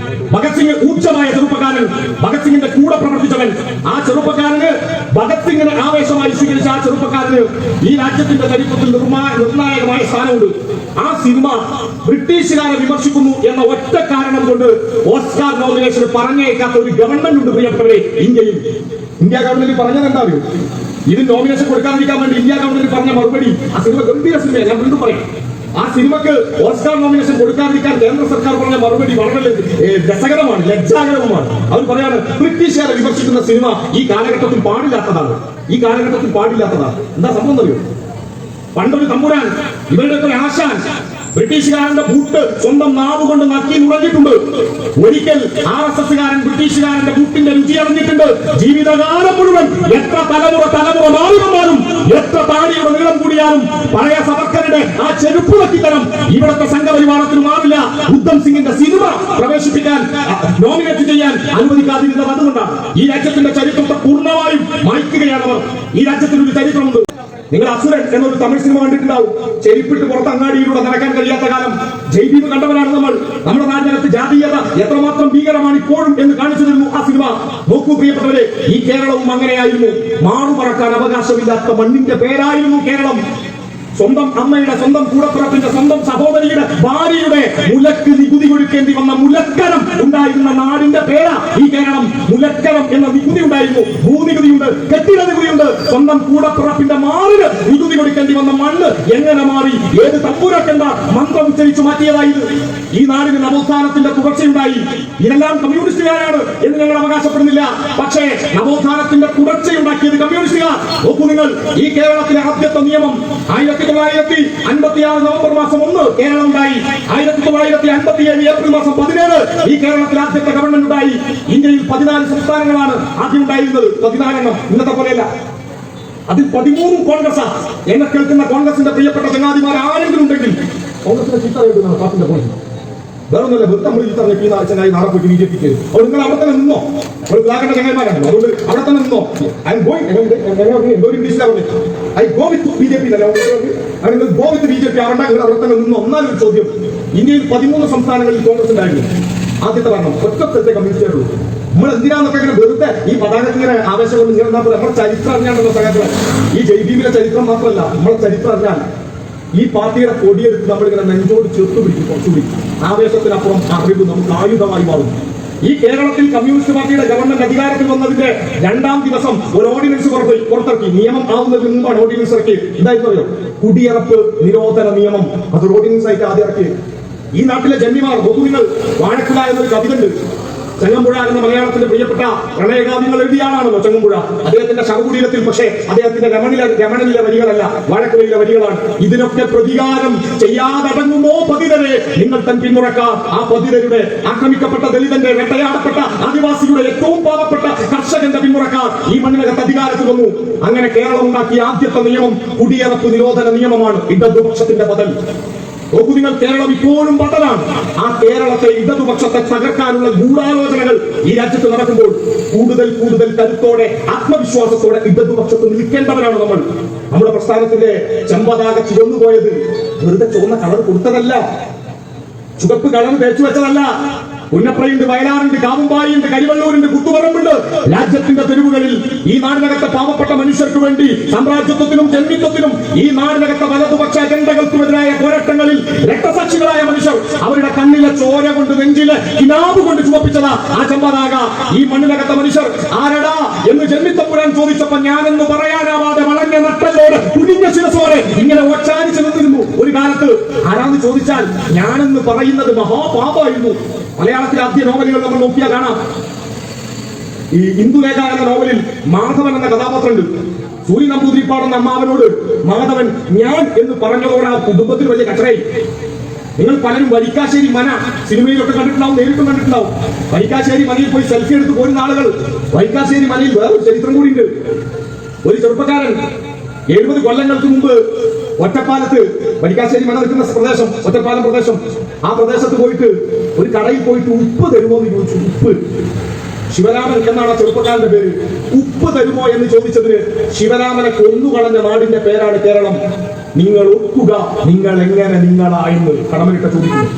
ഭഗത് സിംഗ്, ഊർജ്ജമായ ചെറുപ്പക്കാരൻ, ഭഗത് സിംഗിന്റെ കൂടെ പ്രവർത്തിച്ച സ്വീകരിച്ചവൻ. ആ ചെറുപ്പക്കാരന് ഭഗത് സിംഗിനെ ആവേശമായി സ്വീകരിച്ച ആ ചെറുപ്പക്കാരന് ഈ രാജ്യത്തിന്റെ ചരിത്രത്തിൽ നിർണായകമായ സ്ഥാനമുണ്ട്. ആ സിനിമ ബ്രിട്ടീഷുകാരെ വിമർശിക്കുന്നു എന്ന ഒറ്റ കാരണം കൊണ്ട് ഓസ്കാർ നോമിനേഷൻ പറഞ്ഞേക്കാത്ത ഒരു ഗവൺമെന്റ് ഉണ്ട് പ്രിയപ്പെട്ടവരെ ഇന്ത്യയിൽ. ഇന്ത്യ ഗവൺമെന്റ് പറഞ്ഞത് എന്താ അറിയോ? ഇത് നോമിനേഷൻ കൊടുക്കാതിരിക്കാൻ വേണ്ടി ഇന്ത്യ ഗവൺമെന്റ് പറഞ്ഞ മറുപടി, ആ സിനിമ ഗംഭീര സിനിമയാണ്, ഞാൻ വീണ്ടും പറയാം. ആ സിനിമക്ക് ഓസ്കാർ നോമിനേഷൻ കൊടുക്കാതിരിക്കാൻ കേന്ദ്ര സർക്കാർ പറഞ്ഞ മറുപടി വളരെ രസകരമാണ്, ലജ്ജാകരവുമാണ്. അവർ പറയാണ് ബ്രിട്ടീഷുകാരെ വിമർശിക്കുന്ന സിനിമ ഈ കാലഘട്ടത്തിൽ പാടില്ലാത്തതാണ്, ഈ കാലഘട്ടത്തിൽ പാടില്ലാത്തതാണ്. എന്താ സംഭവം അറിയോ? പണ്ടൊരു തമ്പുരാൻ, ഇവരുടെ ഒരു ആശാൻ ബ്രിട്ടീഷുകാരന്റെ ബൂട്ട് സ്വന്തം നാവ് കൊണ്ട് നക്കി നുടഞ്ഞിട്ടുണ്ട്. ഒരിക്കൽ RSSകാരൻ ബ്രിട്ടീഷുകാരന്റെ ബൂട്ടിന്റെ രുചി അറിഞ്ഞിട്ടുണ്ട്. ജീവിതകാലം മുഴുവൻ എത്ര തലമുറ മാറി വന്നാലും, എത്ര താടിയുടെ നീളം കൂടിയാലും പഴയ സവർക്കറുടെ ആ ചെരുപ്പ് വക്കിത്തരം ഇവിടുത്തെ സംഘപരിവാരത്തിന് മാറില്ല. ഉദ്ധം സിംഗിന്റെ സിനിമ പ്രവേശിപ്പിക്കാൻ നോമിനേറ്റ് ചെയ്യാൻ അനുവദിക്കാതിരുന്നത് അതുകൊണ്ടാണ്. ഈ രാജ്യത്തിന്റെ ചരിത്രത്തെ പൂർണ്ണമായും മായ്ക്കുകയാണവർ. ഈ രാജ്യത്തിനൊരു ചരിത്രമുണ്ട്. നിങ്ങൾ അസുരൻ എന്നൊരു തമിഴ് സിനിമ കണ്ടിട്ടുണ്ടാവും. ചെരിപ്പിട്ട് പുറത്ത് അങ്ങാടിയിലൂടെ നടക്കാൻ കഴിയാത്ത കാലം ജയ്ദീപ് കണ്ടവരാണ് നമ്മൾ. നമ്മുടെ നാടിനകത്ത് ജാതീയത എത്രമാത്രം ഭീകരമാണ് ഇപ്പോഴും എന്ന് കാണിച്ചു തരുന്നു ആ സിനിമ. നോക്കൂ പ്രിയപ്പെട്ടവരെ, ഈ കേരളവും അങ്ങനെയായിരുന്നു. മാറുപറക്കാൻ അവകാശമില്ലാത്ത മണ്ണിന്റെ പേരായിരുന്നു കേരളം. സ്വന്തം അമ്മയുടെ, സ്വന്തം കൂടപ്പുറത്തിന്റെ, സ്വന്തം സഹോദരിയുടെ ഭാര്യയുടെ മുലക്ക് നികുതി കൊടുക്കേണ്ടി വന്ന മുലക്കരം ഉണ്ടായിരുന്ന നാടിന്റെ പേരാ ഈ കേരളം. മുലക്കരം എന്ന നികുതി ഉണ്ടായിരുന്നു. ഭൂനികുതിയുണ്ട്, കെട്ടിട നികുതിയുണ്ട്. സ്വന്തം കൂടപ്പുറപ്പിന്റെ മാറിന് നികുതി കൊടുക്കേണ്ടി വന്ന മണ്ണ് എങ്ങനെ മാറി? ഏത് തമ്പുരക്കെന്താ മന്ത്രം ഉച്ചരിച്ചു മാറ്റിയതായത്? ഈ നാടിന് നവോത്ഥാനത്തിന്റെ തുടർച്ചയുണ്ടായി. ഇതെല്ലാം കമ്മ്യൂണിസ്റ്റുകാരാണ് എന്ന് ഞങ്ങൾ അവകാശപ്പെടുന്നില്ല. പക്ഷേ നവോത്ഥാനത്തിന്റെ തുടർച്ചയുണ്ടാക്കിയത് കമ്മ്യൂണിസ്റ്റുകാർ. നോക്കൂ നിങ്ങൾ, ഈ കേരളത്തിലെ ആദ്യത്തെ നിയമം 1956 നവംബർ മാസം 1 കേരളം ഉണ്ടായി. 1957 ഏപ്രിൽ മാസം 17 ഈ കേരളത്തിൽ ആദ്യത്തെ ഗവൺമെന്റ് ഉണ്ടായി. ഇന്ത്യയിൽ 14 സംസ്ഥാനങ്ങളാണ് ആദ്യം ഉണ്ടായിരുന്നത്. 14 എണ്ണം, ഇന്നത്തെ പോലെയല്ല. അതിൽ 13 കോൺഗ്രസ്. എന്നെ കേൾക്കുന്ന കോൺഗ്രസിന്റെ പ്രിയപ്പെട്ട ചങ്ങാതിമാർ ആരെങ്കിലും ഉണ്ടെങ്കിൽ കോൺഗ്രസിന്റെ ചീത്ത എഴുതുന്നതാണ് പാർട്ടിന്റെ പോയി. വേറൊന്നുമല്ല, വെറുതെ നമ്മൾ ഈ പറഞ്ഞ ചങ്ങായി നാളെ പോയി BJP ക്ക്. അപ്പോൾ നിങ്ങൾ അവിടെ തന്നെ നിന്നോ? ഒരു ബ്ലാക്കിന്റെ ചങ്ങായിമാരാണ്, അതുകൊണ്ട് അവിടെ തന്നെ നിന്നോ. I go with BJP go with BJP ആവണ്ട, നിങ്ങൾ അവിടെ തന്നെ നിന്നോ. ഒന്നാലൊരു ചോദ്യം, ഇന്ത്യയിൽ 13 സംസ്ഥാനങ്ങളിൽ കോൺഗ്രസ് ഉണ്ടായിരുന്നു. ആദ്യത്തെ ഭരണം ഒറ്റത്തെ കമ്മ്യൂണിസ്റ്റുകാരുള്ളൂ. നമ്മൾ എന്തിനാന്നൊക്കെ ഇങ്ങനെ വെറുതെ ഈ പതാകത്തിങ്ങനെ ആവേശം കൊണ്ട് ഇങ്ങനെ നമ്മുടെ ചരിത്രം അറിഞ്ഞാണ്ടല്ലോ സഹകരണം. ഈ ജയ്ദീപിലെ ചരിത്രം മാത്രമല്ല, നമ്മളെ ചരിത്രം അറിഞ്ഞാൽ ഈ പാർട്ടിയുടെ കൊടിയെടുത്ത് നമ്മളിങ്ങനെ നെഞ്ചോട് ചേർത്ത് പിടിക്കും. കുറച്ചുകൂടി ആവേശത്തിനപ്പുറം അറിവ് നമുക്ക് ആയുധമായി മാറും. ഈ കേരളത്തിൽ കമ്മ്യൂണിസ്റ്റ് പാർട്ടിയുടെ ഗവൺമെന്റ് അധികാരത്തിൽ വന്നതിന്റെ 2ാം ദിവസം ഒരു ഓർഡിനൻസ് പുറത്തിറക്കി. നിയമം ആവുന്നതിന് മുമ്പാണ് ഓർഡിനൻസ് ഇറക്കി. എന്തായിരുന്നു അറിയോ? കുടിയിറപ്പ് നിരോധന നിയമം. അതൊരു ഓർഡിനൻസ് ആയിട്ട് ആദ്യം ഇറക്കി. ഈ നാട്ടിലെ ജന്മിമാർ നോക്കൂ നിങ്ങൾ, വാഴക്കുല എന്നൊരു കവിതണ്ട്. ചങ്ങമ്പുഴ എന്ന മലയാളത്തിന്റെ പ്രിയപ്പെട്ട പ്രണയകാവ്യങ്ങൾ എഴുതിയ ആളാണല്ലോ ചങ്ങമ്പുഴ. അദ്ദേഹത്തിന്റെ ശവകുടീരത്തിൽ പക്ഷേ അദ്ദേഹത്തിന്റെ രമണനിലെ വരികളല്ല, വാഴക്കുലയിലെ വരികളാണ്. ഇതിനൊക്കെ പ്രതികാരം ചെയ്യാതടങ്ങുമോ പതിതരെ നിങ്ങൾ തൻ പിന്മുറക്കാർ. ആ പതിതരുടെ, ആക്രമിക്കപ്പെട്ട ദലിതന്റെ, വേട്ടയാടപ്പെട്ട ആദിവാസിയുടെ, ഏറ്റവും പാവപ്പെട്ട കർഷകന്റെ പിന്മുറക്കാർ ഈ മണ്ണിനകത്ത് അധികാരത്തിൽ വന്നു. അങ്ങനെ കേരളം ഉണ്ടാക്കിയ ആദ്യത്തെ നിയമം കുടിയിറപ്പ് നിരോധന നിയമമാണ്. ഇടതുപക്ഷത്തിന്റെ ബദൽ. നോക്കൂ നിങ്ങൾ, കേരളം ഇപ്പോഴും ബദലാണ്. ആ കേരളത്തെ, ഇടതുപക്ഷത്തെ തകർക്കാനുള്ള ഗൂഢാലോചനകൾ ഈ രാജ്യത്ത് നടക്കുമ്പോൾ കൂടുതൽ കരുത്തോടെ, ആത്മവിശ്വാസത്തോടെ ഇടതുപക്ഷത്ത് നിൽക്കേണ്ടവരാണ് നമ്മൾ. നമ്മുടെ പ്രസ്ഥാനത്തിന്റെ ചെമ്പതാക ചുവന്നുപോയത് വെറുതെ ചുവന്ന കളർ കൊടുത്തതല്ല, ചുവപ്പ് കളർ തേച്ചു വെച്ചതല്ല. പുന്നപ്രയുണ്ട്, വയലാറുണ്ട്, കാവുമ്പായിണ്ട്, കരിവള്ളൂരുണ്ട്, കുത്തുപറമ്പുണ്ട്. രാജ്യത്തിന്റെ തെരുവുകളിൽ ഈ നാടിനകത്തെ പാവപ്പെട്ട മനുഷ്യർക്ക് വേണ്ടി സാമ്രാജ്യത്വത്തിനും ജന്മിത്വത്തിനും ഈ നാടിനകത്തെ വലതുപക്ഷ അജണ്ടകൾക്കുമെതിരായ പോരാട്ടങ്ങളിൽ രക്തസാക്ഷികളായ മനുഷ്യർ അവരുടെ കണ്ണിലെ ചോര കൊണ്ട്, നെഞ്ചിലെ കിനാവ് കൊണ്ട് ചുവപ്പിച്ചതാ ആ ചെമ്പതാക. ഈ മണ്ണിനകത്തെ മനുഷ്യർ ആരടാ എന്ന് ജന്മിത്തപ്പുരാൻ ചോദിച്ചപ്പോ ഞാനെന്ന് പറയാനാവാതെ വളഞ്ഞ നട്ടലോട് കുനിഞ്ഞ ശിരസോടെ ഇങ്ങനെ ഒച്ചാനിച്ചു നിന്നിരുന്നു. ഒരു കാലത്ത് ആരാന്ന് ചോദിച്ചാൽ ഞാനെന്ന് പറയുന്നത് മഹാപാപമായിരുന്നു. മലയാളത്തിലെ ആദ്യ നോവലുകൾ നമ്മൾ നോക്കിയാൽ കാണാം. ഈ ഇന്ദുലേഖ എന്ന നോവലിൽ മാധവൻ എന്ന കഥാപാത്രമുണ്ട്. സൂര്യ നമ്പൂതിരിപ്പാടെന്ന അമ്മാവനോട് മാധവൻ ഞാൻ എന്ന് പറഞ്ഞതോടെ ആ കുടുംബത്തിൽ വലിയ കച്ചറയായി. നിങ്ങൾ പലരും വരിക്കാശ്ശേരി മന സിനിമയിലൊക്കെ കണ്ടിട്ടുണ്ടാവും, നേരിട്ടും കണ്ടിട്ടുണ്ടാവും. വരിക്കാശ്ശേരി മനയിൽ പോയി സെൽഫി എടുത്ത് പോരുന്ന ആളുകൾ. വരിക്കാശ്ശേരി മനയിൽ വേറൊരു ചരിത്രം കൂടിയുണ്ട്. ഒരു ചെറുപ്പക്കാരൻ 70 കൊല്ലങ്ങൾക്ക് മുമ്പ് ഒറ്റപ്പാലത്ത്, വരിക്കാശ്ശേരി മന നിൽക്കുന്ന പ്രദേശം ഒറ്റപ്പാലം പ്രദേശം, ആ പ്രദേശത്ത് പോയിട്ട് ഒരു കടയിൽ പോയിട്ട് ഉപ്പ് തരുമോ എന്ന് ചോദിച്ചു. ഉപ്പ്. ശിവരാമൻ എന്നാണ് ആ ചെറുപ്പക്കാരന്റെ പേര്. ഉപ്പ് തരുമോ എന്ന് ചോദിച്ചതിന് ശിവരാമനെ കൊന്നുകളഞ്ഞ നാടിന്റെ പേരാണ് കേരളം. നിങ്ങൾ ഒക്കുക, നിങ്ങൾ എങ്ങനെ നിങ്ങളായെന്ന് കടമനിട്ട ചോദിക്കുന്നു.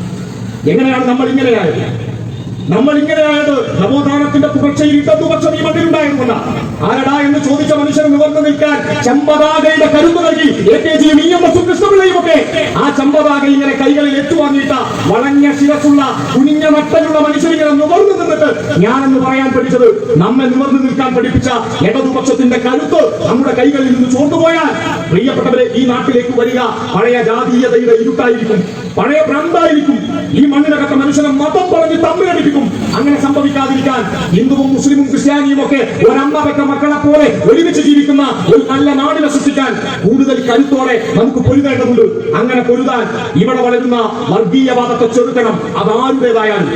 എങ്ങനെയാണ് നമ്മൾ ഇങ്ങനെയായത്? നവോത്ഥാനത്തിന്റെ തുടർച്ചയിൽ ഇടതുപക്ഷം ഈ മണ്ണിലുണ്ടായി. മനുഷ്യനായതുകൊണ്ടാണ്. ആരടാ എന്ന് ചോദിച്ച മനുഷ്യന് നിവർന്നു നിൽക്കാൻ ചെമ്പതാകയുടെ കരുത്ത് നൽകി AKG EMS കൃഷ്ണപിള്ളയും ഒക്കെ ആ ചെമ്പതാക ഇങ്ങനെ കൈകളിൽ ഏറ്റുവാങ്ങിയിട്ട വളഞ്ഞ ശിരസുള്ള കുനിഞ്ഞ നട്ടലുള്ള മനുഷ്യനിങ്ങനെ നിവർന്നു നിന്നിട്ട് ഞാനെന്ന് പറയാൻ പഠിച്ചത് നമ്മെ നിവർന്നു നിൽക്കാൻ പഠിപ്പിച്ച ഇടതുപക്ഷത്തിന്റെ കരുത്ത് നമ്മുടെ കൈകളിൽ നിന്ന് ചോർന്നുപോയാൽ പ്രിയപ്പെട്ടവരെ ഈ നാട്ടിലേക്ക് വരിക പഴയ ജാതീയതയുടെ ഇരുട്ടായിരിക്കും, പഴയ ഭ്രാന്തായിരിക്കും. ഈ മണ്ണിനകത്ത മനുഷ്യനെ മതം പറഞ്ഞ് തമ്മിലടിപ്പിക്കും. അങ്ങനെ സംഭവിക്കാതിരിക്കാൻ ഹിന്ദുവും മുസ്ലിമും ക്രിസ്ത്യാനിയും ഒക്കെ ഒരമ്മ പെറ്റ മക്കളെ പോലെ ഒരുമിച്ച് ജീവിക്കുന്ന ഒരു നല്ല നാടിനെ സൃഷ്ടിക്കാൻ കൂടുതൽ കരുത്തോടെ നമുക്ക് പൊരുതേണ്ടതുണ്ട്. അങ്ങനെ പൊരുതാൻ ഇവിടെ വളരുന്ന വർഗീയവാദത്തെ ചെറുക്കണം. അതാരുടേതായാലും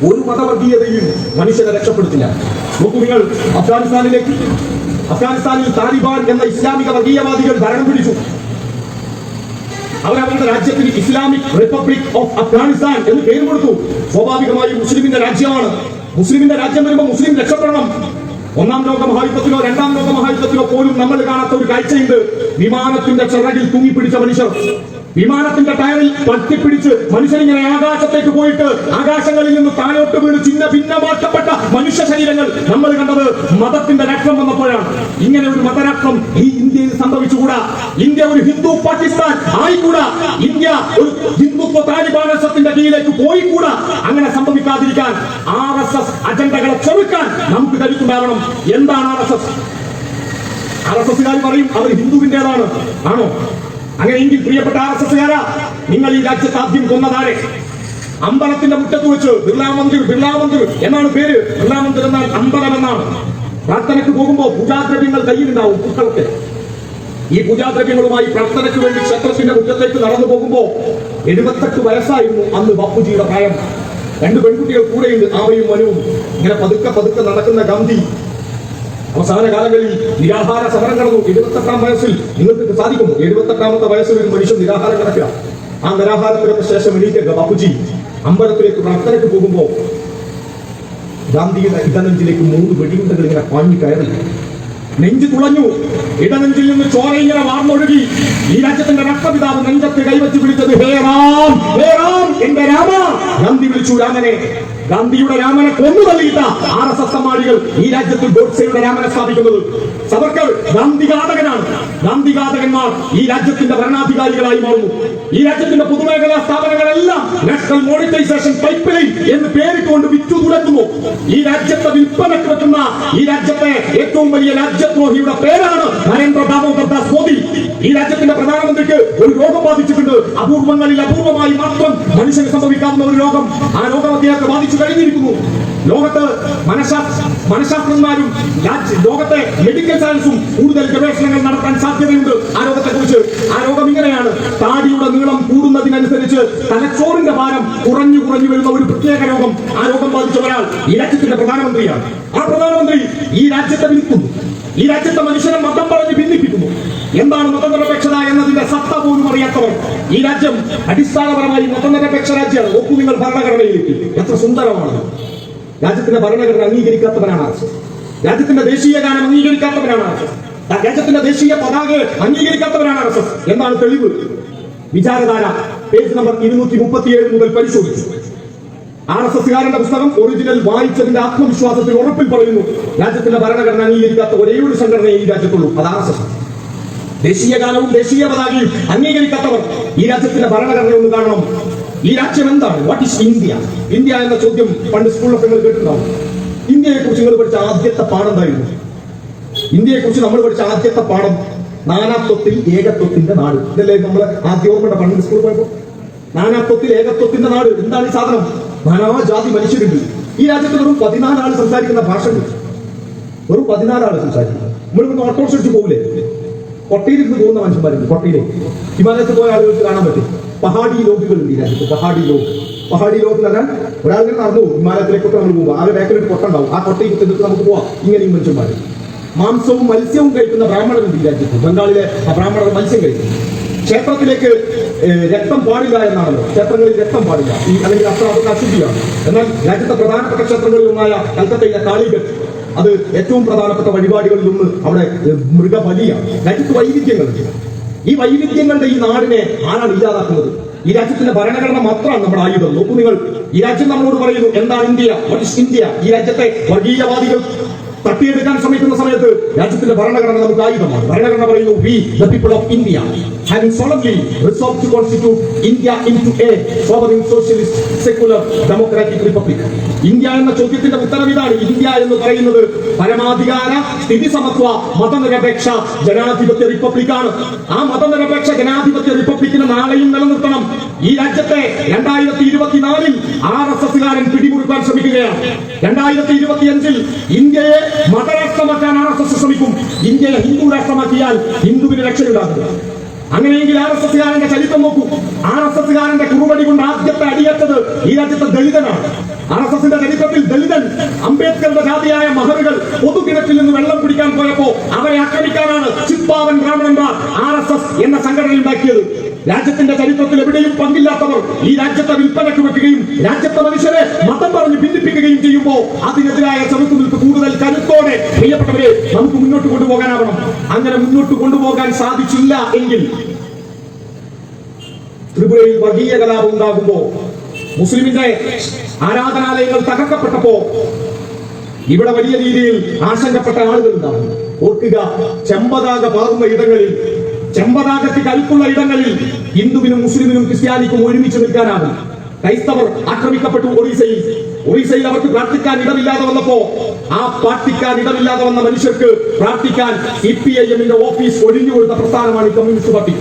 ഒരു മതവർഗീയതയും മനുഷ്യനെ രക്ഷപ്പെടുത്തില്ല. നോക്കൂ നിങ്ങൾ, അഫ്ഗാനിസ്ഥാനിൽ താലിബാൻ എന്ന ഇസ്ലാമിക വർഗീയവാദികൾ ഭരണം പിടിച്ചു. അവരവരുടെ രാജ്യത്തിന് ഇസ്ലാമിക് റിപ്പബ്ലിക് ഓഫ് അഫ്ഗാനിസ്ഥാൻ എന്ന് പേര് കൊടുത്തു. സ്വാഭാവികമായും മുസ്ലിമിന്റെ രാജ്യമാണ്. മുസ്ലിമിന്റെ രാജ്യം വരുമ്പോൾ മുസ്ലിം രക്ഷപ്പെടണം. ഒന്നാം ലോക മഹായുദ്ധത്തിലോ രണ്ടാം ലോക മഹായുദ്ധത്തിലോ പോലും നമ്മൾ കാണാത്ത ഒരു കാഴ്ചയുണ്ട്. വിമാനത്തിന്റെ ചിറകിൽ തൂങ്ങിപ്പിടിച്ച മനുഷ്യർ, വിമാനത്തിന്റെ ടയറിൽ പറ്റിപ്പിടിച്ച് മനുഷ്യനിങ്ങനെ ആകാശത്തേക്ക് പോയിട്ട് ആകാശങ്ങളിൽ നിന്ന് താഴോട്ട് വീണ് ചിന്ന ഭിന്നമാക്കപ്പെട്ട മനുഷ്യ ശരീരങ്ങൾ നമ്മൾ കണ്ടത് മതത്തിന്റെ രാഷ്ട്രം വന്നപ്പോഴാണ്. ഇങ്ങനെ ഒരു മതരാഷ്ട്രം ഈ ഇന്ത്യയിൽ സംഭവിച്ചുകൂടാ. ഇന്ത്യ ഒരു ഹിന്ദു പാകിസ്ഥാൻ ആയിക്കൂടാ. ഇന്ത്യ ഒരു ഹിന്ദുത്വ താലിബാനസത്തിന്റെ കീഴിലേക്ക് പോയിക്കൂടാ. അങ്ങനെ സംഭവിക്കാതിരിക്കാൻ RSS അജണ്ടകളെ ചെറുക്കാൻ നമുക്ക് കരുത്തുണ്ടാവണം. എന്താണ് RSS? RSSകാർ പറയും അവർ ഹിന്ദുവിന്റേതാണ്. ആണോ? അങ്ങനെയെങ്കിൽ പ്രിയപ്പെട്ട RSSകാരാ, നിങ്ങൾ ഈ രാജ്യത്ത് ആദ്യം കൊന്നതാരെ? അമ്പലത്തിന്റെ മുറ്റത്ത് വെച്ച് ബിർളാ മന്ദിർ എന്നാണ് പേര്. ബിർളാ മന്ദിർ എന്നാൽ അമ്പലം എന്നാണ്. പ്രാർത്ഥനയ്ക്ക് പോകുമ്പോൾ പൂജാദ്രവ്യങ്ങൾ കയ്യിലുണ്ടാവും, പൂക്കളൊക്കെ. ഈ പൂജാദ്രവ്യങ്ങളുമായി പ്രാർത്ഥനയ്ക്ക് വേണ്ടി ക്ഷേത്രത്തിന്റെ മുറ്റത്തേക്ക് നടന്നു പോകുമ്പോൾ 78 വയസ്സായിരുന്നു അന്ന് ബാപ്പുജിയുടെ പ്രായം. 2 പെൺകുട്ടികൾ കൂടെയുണ്ട്, ആവയും മനുവും. ഇങ്ങനെ പതുക്കെ നടക്കുന്ന ഗാന്ധി അവസാന കാലങ്ങളിൽ നിരാഹാര സമരം കടന്നു. 78ാം വയസ്സിൽ നിങ്ങൾക്ക് സാധിക്കും. 78ാമത്തെ വയസ്സിൽ ഒരു മനുഷ്യൻ നിരാഹാരം കിടക്കുക. ആ നിരാഹാരത്തിനൊക്കെ ശേഷം എണീറ്റ ബാപ്പുജി അമ്പലത്തിലേക്ക് പ്രാർത്ഥനയ്ക്ക് പോകുമ്പോ ഗാന്ധിയുടെ ഇടനെഞ്ചിലേക്ക് 3 വെടിയുണ്ടകൾ ഇങ്ങനെ പാഞ്ഞു കയറി. നെഞ്ചു തുളഞ്ഞു. ഇടനെഞ്ചിൽ നിന്ന് ചോര ഇങ്ങനെ വാർന്നൊഴുകി. ഈ രാജ്യത്തിന്റെ രാഷ്ട്രപിതാവ് നെഞ്ചത്ത് കൈവച്ച് വിളിച്ചത് ഹേ റാം, ഹേ റാം, എന്റെ രാമ. ഗാന്ധി വിളിച്ചു രാമനെ. ഗാന്ധിയുടെ രാമനെ കൊന്നു തള്ളിയിട്ട RSS സമാജികൾ ഈ രാജ്യത്തിൽ ഗോഡ്സെയുടെ രാമനെ സ്ഥാപിക്കുന്നത്. സവർക്കർ ഗാന്ധിഘാതകനാണ്. ഗാന്ധിഘാതകന്മാർ ഈ രാജ്യത്തിന്റെ ഭരണാധികാരികളായി മാറുന്നു. ഈ രാജ്യത്തിന്റെ പൊതുമേഖലാ സ്ഥാപനങ്ങളെല്ലാം നാഷണൽ മോണിറ്റൈസേഷൻ പൈപ്പ് ലൈൻ എന്ന് പേരിട്ടുകൊണ്ട് വിറ്റു തുലക്കുന്നു. ഈ രാജ്യത്തെ വിൽപ്പനക്ക് വെക്കുന്ന ഈ രാജ്യത്തെ ഏറ്റവും വലിയ രാജ്യദ്രോഹിയുടെ പേരാണ് നരേന്ദ്ര ദാമോദർ ദാസ് മോദി. ഈ രാജ്യത്തിന്റെ പ്രധാനമന്ത്രിക്ക് ഒരു രോഗം ബാധിച്ചിട്ടുണ്ട്. അപൂർവങ്ങളിൽ അപൂർവമായി മാത്രം മനുഷ്യന് സംഭവിക്കാവുന്ന ഒരു രോഗം. ആ രോഗം അദ്ദേഹത്തെ ബാധിച്ചു കഴിഞ്ഞിരിക്കുന്നു. ലോകത്ത് മനഃശാസ്ത്രജ്ഞന്മാരും ലോകത്തെ മെഡിക്കൽ സയൻസും കൂടുതൽ ഗവേഷണങ്ങൾ നടത്താൻ സാധ്യതയുണ്ട് ആ രോഗത്തെ കുറിച്ച്. ആ രോഗം ഇങ്ങനെയാണ്: താടിയുടെ നീളം കൂടുന്നതിനനുസരിച്ച് തലച്ചോറിന്റെ ഭാരം കുറഞ്ഞു വരുന്ന ഒരു പ്രത്യേക രോഗം. ആ രോഗം ബാധിച്ച ഒരാൾ ഈ രാജ്യത്തിന്റെ പ്രധാനമന്ത്രിയാണ്. ആ പ്രധാനമന്ത്രി ഈ രാജ്യത്തെ വിൽക്കുന്നു. ഈ രാജ്യത്തെ മനുഷ്യനെ മതം പറഞ്ഞ് ഭിന്നിപ്പിക്കുന്നു. എന്താണ് മതനിരപേക്ഷത എന്നതിന്റെ സത്ത പോലും അറിയാത്തവർ. ഈ രാജ്യം അടിസ്ഥാനപരമായി മതനിരപേക്ഷ രാജ്യമാണ്. നോക്കൂ നിങ്ങൾ ഭരണഘടനയിലേക്ക്, എത്ര സുന്ദരമാണ്. രാജ്യത്തിന്റെ ഭരണഘടന അംഗീകരിക്കാത്തവനാണ് RSS. രാജ്യത്തിന്റെ ദേശീയ ഗാനം അംഗീകരിക്കാത്തവനാണ് RSS. രാജ്യത്തിന്റെ ദേശീയ പതാക അംഗീകരിക്കാത്തവനാണ് RSS. എന്താണ് തെളിവ്? വിചാരധാര പേജ് നമ്പർ 237 മുതൽ പരിശോധിച്ചു. RSSകാരന്റെ പുസ്തകം ഒറിജിനൽ വായിച്ചതിന്റെ ആത്മവിശ്വാസത്തിൽ ഉറപ്പിൽ പറയുന്നു, രാജ്യത്തിന്റെ ഭരണഘടന അംഗീകരിക്കാത്ത ഒരേ ഒരു സംഘടനയെ ഈ രാജ്യത്തുള്ളൂ, അത് RSS. ദേശീയ ഗാനവും ദേശീയ പതാകയും അംഗീകരിക്കാത്തവർ ഈ രാജ്യത്തിന്റെ ഭരണഘടന ഒന്ന് കാണണം. ഈ രാജ്യം എന്താണ്? What is India? ഇന്ത്യ എന്ന ചോദ്യം പണ്ട് സ്കൂളിലൊക്കെ നിങ്ങൾ കേട്ടിട്ടുണ്ടാവും. ഇന്ത്യയെ കുറിച്ച് നിങ്ങൾ പഠിച്ച ആദ്യത്തെ പാഠം എന്തായിരുന്നു? ഇന്ത്യയെ കുറിച്ച് നമ്മൾ പഠിച്ച ആദ്യത്തെ പാഠം നാനാത്വത്തിൽ ഏകത്വത്തിന്റെ നാട്. ഇതല്ലേ നമ്മൾ ആദ്യം ഓർമ്മ പണ്ട് സ്കൂളിൽ പോയപ്പോ? നാനാത്വത്തിൽ ഏകത്വത്തിന്റെ നാട്. എന്താണ് ഈ സാധനം? നാനാജാതി മനുഷ്യരുണ്ട്. ഈ രാജ്യത്ത് വെറും 14 ആൾ സംസാരിക്കുന്ന ഭാഷയുണ്ട്. വെറും 14 ആൾ സംസാരിക്കുന്നത്. നമ്മളിവിടെ ഓട്ടോസ് അടിച്ച് പോകില്ലേ? കൊട്ടയിലിരുന്ന് പോകുന്ന മനുഷ്യന്മാരുണ്ട്. കൊട്ടയിലേക്ക് ഹിമാലയത്തിൽ പോയ ആളുകൾക്ക് കാണാൻ പറ്റും. പഹാഡി ലോകുകളുണ്ട് ഈ രാജ്യത്ത്. പഹാഡി ലോക് എന്ന് പറഞ്ഞാൽ ഒരാളിങ്ങനെ നടന്നു ഹിമാലയത്തിലേക്കൊക്കെ നമ്മൾ പോകുമ്പോൾ ആ ബാക്കിലൊരു കൊട്ട ഉണ്ടാവും. ആ കൊട്ടയിൽ ചെന്നിട്ട് നമുക്ക് പോവാം. ഇങ്ങനെയും മനുഷ്യന്മാർ. മാംസവും മത്സ്യവും കഴിക്കുന്ന ബ്രാഹ്മണരുണ്ട് ഈ രാജ്യത്ത്. ബംഗാളിലെ ആ ബ്രാഹ്മണർ മത്സ്യം കഴിക്കും. ക്ഷേത്രത്തിലേക്ക് രക്തം പാടില്ല എന്നാണല്ലോ. ക്ഷേത്രങ്ങളിൽ രക്തം പാടില്ല, അല്ലെങ്കിൽ അതൊക്കെ അശുദ്ധിയാണ്. എന്നാൽ രാജ്യത്തെ പ്രധാനപ്പെട്ട ക്ഷേത്രങ്ങളിൽ ഒന്നായ കൽക്കത്തയിലെ കാളിഘട്ട്, അത് ഏറ്റവും പ്രധാനപ്പെട്ട വഴിപാടുകളിൽ ഒന്ന് അവിടെ മൃഗബലിയാണ്. രാജ്യത്ത് വൈവിധ്യങ്ങളുണ്ട്. ഈ വൈവിധ്യങ്ങളുടെ ഈ നാടിനെ ആരാണ് ഇല്ലാതാക്കുന്നത്? ഈ രാജ്യത്തിന്റെ ഭരണഘടന മാത്രമാണ് നമ്മുടെ ആയുധം. നോക്കൂ നിങ്ങൾ, ഈ രാജ്യം നമ്മളോട് പറയുന്നു എന്താണ് ഇന്ത്യ? What is India? ഈ രാജ്യത്തെ വർഗീയവാദികൾ തട്ടിയെടുക്കാൻ ശ്രമിക്കുന്ന സമയത്ത് രാജ്യത്തിന്റെ ഭരണഘടന നമുക്ക് ആയുധമാണ്. ഭരണഘടന പറയുന്നു, we the people of India having solemnly resolved to constitute India into a sovereign socialist secular democratic republic. India എന്ന ചോദ്യത്തിന്റെ ഉത്തരം ഇതാണ്. ഇന്ത്യ എന്ന് പറയുന്നത് പരമാധികാര സ്ഥിതി സമത്വ മതനിരപേക്ഷ ജനാധിപത്യ റിപ്പബ്ലിക്കാണ്. ആ മതനിരപേക്ഷ ജനാധിപത്യ റിപ്പബ്ലിക്കിനെ നാളെയും നിലനിർത്തണം. ഈ രാജ്യത്തെ 2024 RSSകാരൻ പിടിമുറുക്കാൻ ശ്രമിക്കുകയാണ്. 2025 ഇന്ത്യയെ മതരാഷ്ട്രമാക്കാൻ RSS ശ്രമിക്കും. ഇന്ത്യയെ ഹിന്ദു രാഷ്ട്രമാക്കിയാൽ ഹിന്ദുവിന് രക്ഷയുണ്ടാക്കുക. അങ്ങനെയെങ്കിൽ RSSകാരന്റെ ചരിത്രം നോക്കൂ. RSSകാരന്റെ കുറുവടി കൊണ്ട് ആദ്യത്തെ അടിയേറ്റത് ഈ രാജ്യത്തെ ദളിതനാണ്. RSSന്റെ ചരിത്രത്തിൽ ദളിതൻ അംബേദ്കറുടെ ജാതിയായ മഹറുകൾ പൊതുകിണറ്റിൽ നിന്ന് വെള്ളം കുടിക്കാൻ പോയപ്പോ അവരെ ആക്രമിക്കാനാണ് ചിത്പാവൻ ബ്രാഹ്മണന്മാർ RSS എന്ന സംഘടന ഉണ്ടാക്കിയത്. രാജ്യത്തിന്റെ ചരിത്രത്തിൽ എവിടെയും പങ്കില്ലാത്തവർ ഈ രാജ്യത്തെ വിൽപ്പനയ്ക്ക് വെക്കുകയും രാജ്യത്തെ മനുഷ്യരെ മതം പറഞ്ഞ് ഭിന്നിപ്പിക്കുകയും ചെയ്യുമ്പോൾ അതിനെതിരായ ചെറുത്തുനിൽപ്പ് കൂടുതൽ കരുത്തോടെ പ്രിയപ്പെട്ടവരെ നമുക്ക് മുന്നോട്ട് കൊണ്ടുപോകാനാവണം. അങ്ങനെ മുന്നോട്ട് കൊണ്ടുപോകാൻ സാധിച്ചില്ല എങ്കിൽ ത്രിപുരയിൽ വർഗീയ കലാപം ഉണ്ടാകുമ്പോ, മുസ്ലിമിന്റെ ആരാധനാലയങ്ങൾ തകർക്കപ്പെട്ടപ്പോ ഇവിടെ വലിയ രീതിയിൽ ആശങ്കപ്പെട്ട ആളുകൾ ഉണ്ടാകും. ഓർക്കുക, ചെമ്പതാക പാറുന്ന ഇടങ്ങളിൽ, ചെമ്പതാകത്ത് കരുത്തുള്ള ഇടങ്ങളിൽ ഹിന്ദുവിനും മുസ്ലിമിനും ക്രിസ്ത്യാനിക്കും ഒരുമിച്ച് നിൽക്കാനാകും. ക്രൈസ്തവർ ആക്രമിക്കപ്പെട്ടു ഒറീസയിൽ അവർക്ക് പ്രാർത്ഥിക്കാൻ ഇടമില്ലാതെ വന്നപ്പോ ആ പ്രാർത്ഥിക്കാൻ ഇടമില്ലാതെ വന്ന മനുഷ്യർക്ക് പ്രാർത്ഥിക്കാൻ CPIMന്റെ ഓഫീസ് ഒഴിഞ്ഞു കൊടുത്ത പ്രസ്ഥാനമാണ് കമ്മ്യൂണിസ്റ്റ് പാർട്ടി.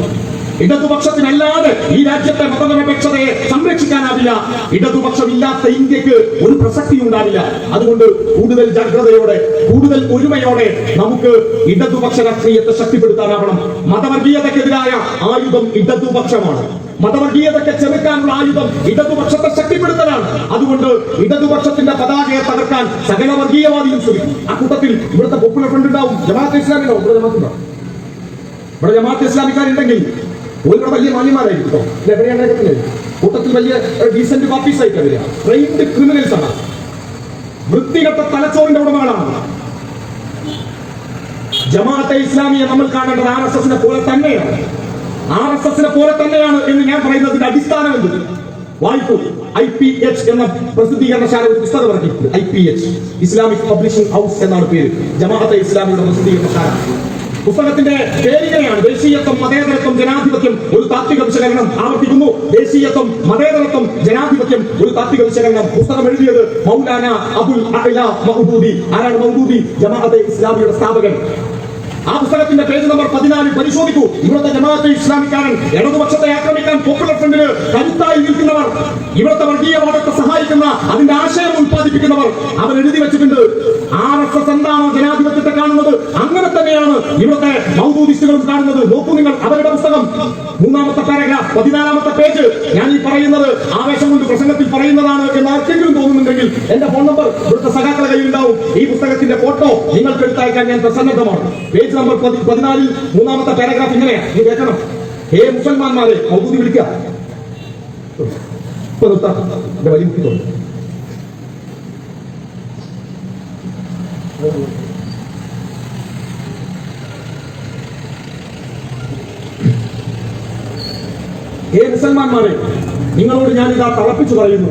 ഇടതുപക്ഷത്തിനല്ലാതെ ഈ രാജ്യത്തെ മതനിരപേക്ഷതയെ സംരക്ഷിക്കാനാവില്ല. ഇടതുപക്ഷമില്ലാത്ത ഇന്ത്യക്ക് ഒരു പ്രസക്തി ഉണ്ടാവില്ല. അതുകൊണ്ട് കൂടുതൽ ജാഗ്രതയോടെ, കൂടുതൽ ഒരുമയോടെ നമുക്ക് ഇടതുപക്ഷ രാഷ്ട്രീയത്തെ ശക്തിപ്പെടുത്താനാവണം. മതവർഗീയതക്കെതിരായ ആയുധം ഇടതുപക്ഷമാണ്. മതവർഗീയതയ്ക്ക് ചെറുക്കാനുള്ള ആയുധം ഇടതുപക്ഷത്തെ ശക്തിപ്പെടുത്തലാണ്. അതുകൊണ്ട് ഇടതുപക്ഷത്തിന്റെ പതാകയെ തകർക്കാൻ സകല വർഗീയവാദിയും ശ്രമിക്കും. ആ കൂട്ടത്തിൽ ഇവിടുത്തെ പോപ്പുലർ ഫ്രണ്ട് ഉണ്ടാവും, ജമാഅത്തെ ഇസ്ലാമി ഉണ്ടാവും. ഇവിടെ ജമാഅത്തെ ഇസ്ലാമിക്കാരുണ്ടെങ്കിൽ ഓരോ വലിയ മാന്യന്മാരായിരിക്കും. കൂട്ടത്തിൽ വലിയ ഡീസന്റ് പാർട്ടീസ് ആയിട്ട് വരിക. ട്രെയിൻഡ് ക്രിമിനൽസ് ആണ്, വൃത്തികെട്ട തലച്ചോറിന്റെ ഉടമകളാണ്. ജമാഅത്തെ ഇസ്ലാമിയെ നമ്മൾ കാണേണ്ടത് RSSനെ പോലെ തന്നെയാണ്. RSSനെ പോലെ തന്നെയാണ് എന്ന് ഞാൻ പറയുന്നതിന്റെ അടിസ്ഥാനം എന്ത്? വായിക്കൂ. IPH എന്ന പ്രസിദ്ധീകരണശാല ഒരു പുസ്തകം ഇറക്കിയിട്ടുണ്ട്. IPH, ഇസ്ലാമിക് പബ്ലിഷിംഗ് ഹൗസ് എന്നാണ് പേര്. ജമാഅത്തെ ഇസ്ലാമിയുടെ പ്രസിദ്ധീകരണശാല. പുസ്തകത്തിന്റെ പേരിങ്ങനെയാണ്: ദേശീയത്വം, മതേതരത്വം, ജനാധിപത്യം, ഒരു താത്വിക വിശകലനം. ആവർത്തിക്കുന്നു: ദേശീയത്വം, മതേതരത്വം, ജനാധിപത്യം, ഒരു താത്വിക വിശകലനം. പുസ്തകം എഴുതിയത് മൗലാന അബുൽ അഅ്ല മൗദൂദി. ആരാണ് മൗദൂദി? ജമാഅത്തെ ഇസ്ലാമിയുടെ സ്ഥാപകൻ. ആ പുസ്തകത്തിന്റെ പേജ് നമ്പർ 14 പരിശോധിക്കൂ. ഇവിടുത്തെ ജമാഅത്തെ ഇസ്ലാമിക്കാരൻ ഇടതുപക്ഷത്തെ ആക്രമിക്കാൻ പോപ്പുലർ ഫ്രണ്ടിന് കരുത്തായി നിൽക്കുന്നവർ, ഇവിടുത്തെ വർഗീയവാദത്തെ സഹായിക്കുന്ന, അതിന്റെ ആശയം ഉത്പാദിപ്പിക്കുന്നവർ, അവർ എഴുതി വെച്ചിട്ടുണ്ട് RSS എന്താണോ ജനാധിപത്യത്തെ കാണുന്നത് അങ്ങനെ തന്നെയാണ് ഇവിടുത്തെ മൗദൂദിസ്റ്റുകളും കാണുന്നത്. നോക്കൂ നിങ്ങൾ അവരുടെ പുസ്തകം, 3-ാമത്തെ പാരഗ്രാഫ്, 14-ാമത്തെ പേജ്. ഞാൻ ഈ പറയുന്നത് ആവേശം കൊണ്ട് പ്രസംഗത്തിൽ പറയുന്നതാണ് എന്ന് ആർക്കെങ്കിലും തോന്നുന്നുണ്ടെങ്കിൽ എന്റെ ഫോൺ നമ്പർ ഇവിടുത്തെ സഖാക്കളുടെ കയ്യിൽ ഉണ്ടാവും. ഈ പുസ്തകത്തിന്റെ ഫോട്ടോ നിങ്ങൾക്ക് എടുത്തയക്കാൻ ഞാൻ പ്രസന്നദ്ധമാണ്. പേജ് നമ്പർ 14 3-ാമത്തെ പാരഗ്രാഫ് ഇങ്ങനെയാണ്. നീ കേൾക്കണം: ഹേ മുസൽമാന്മാരെ, മൗദൂദി വിളിക്കുക. വലിയ മുഖ്യത്തോട് ഹേ മുസൽമാന്മാരെ, നിങ്ങളോട് ഞാനിതാ തറപ്പിച്ചു പറയുന്നു,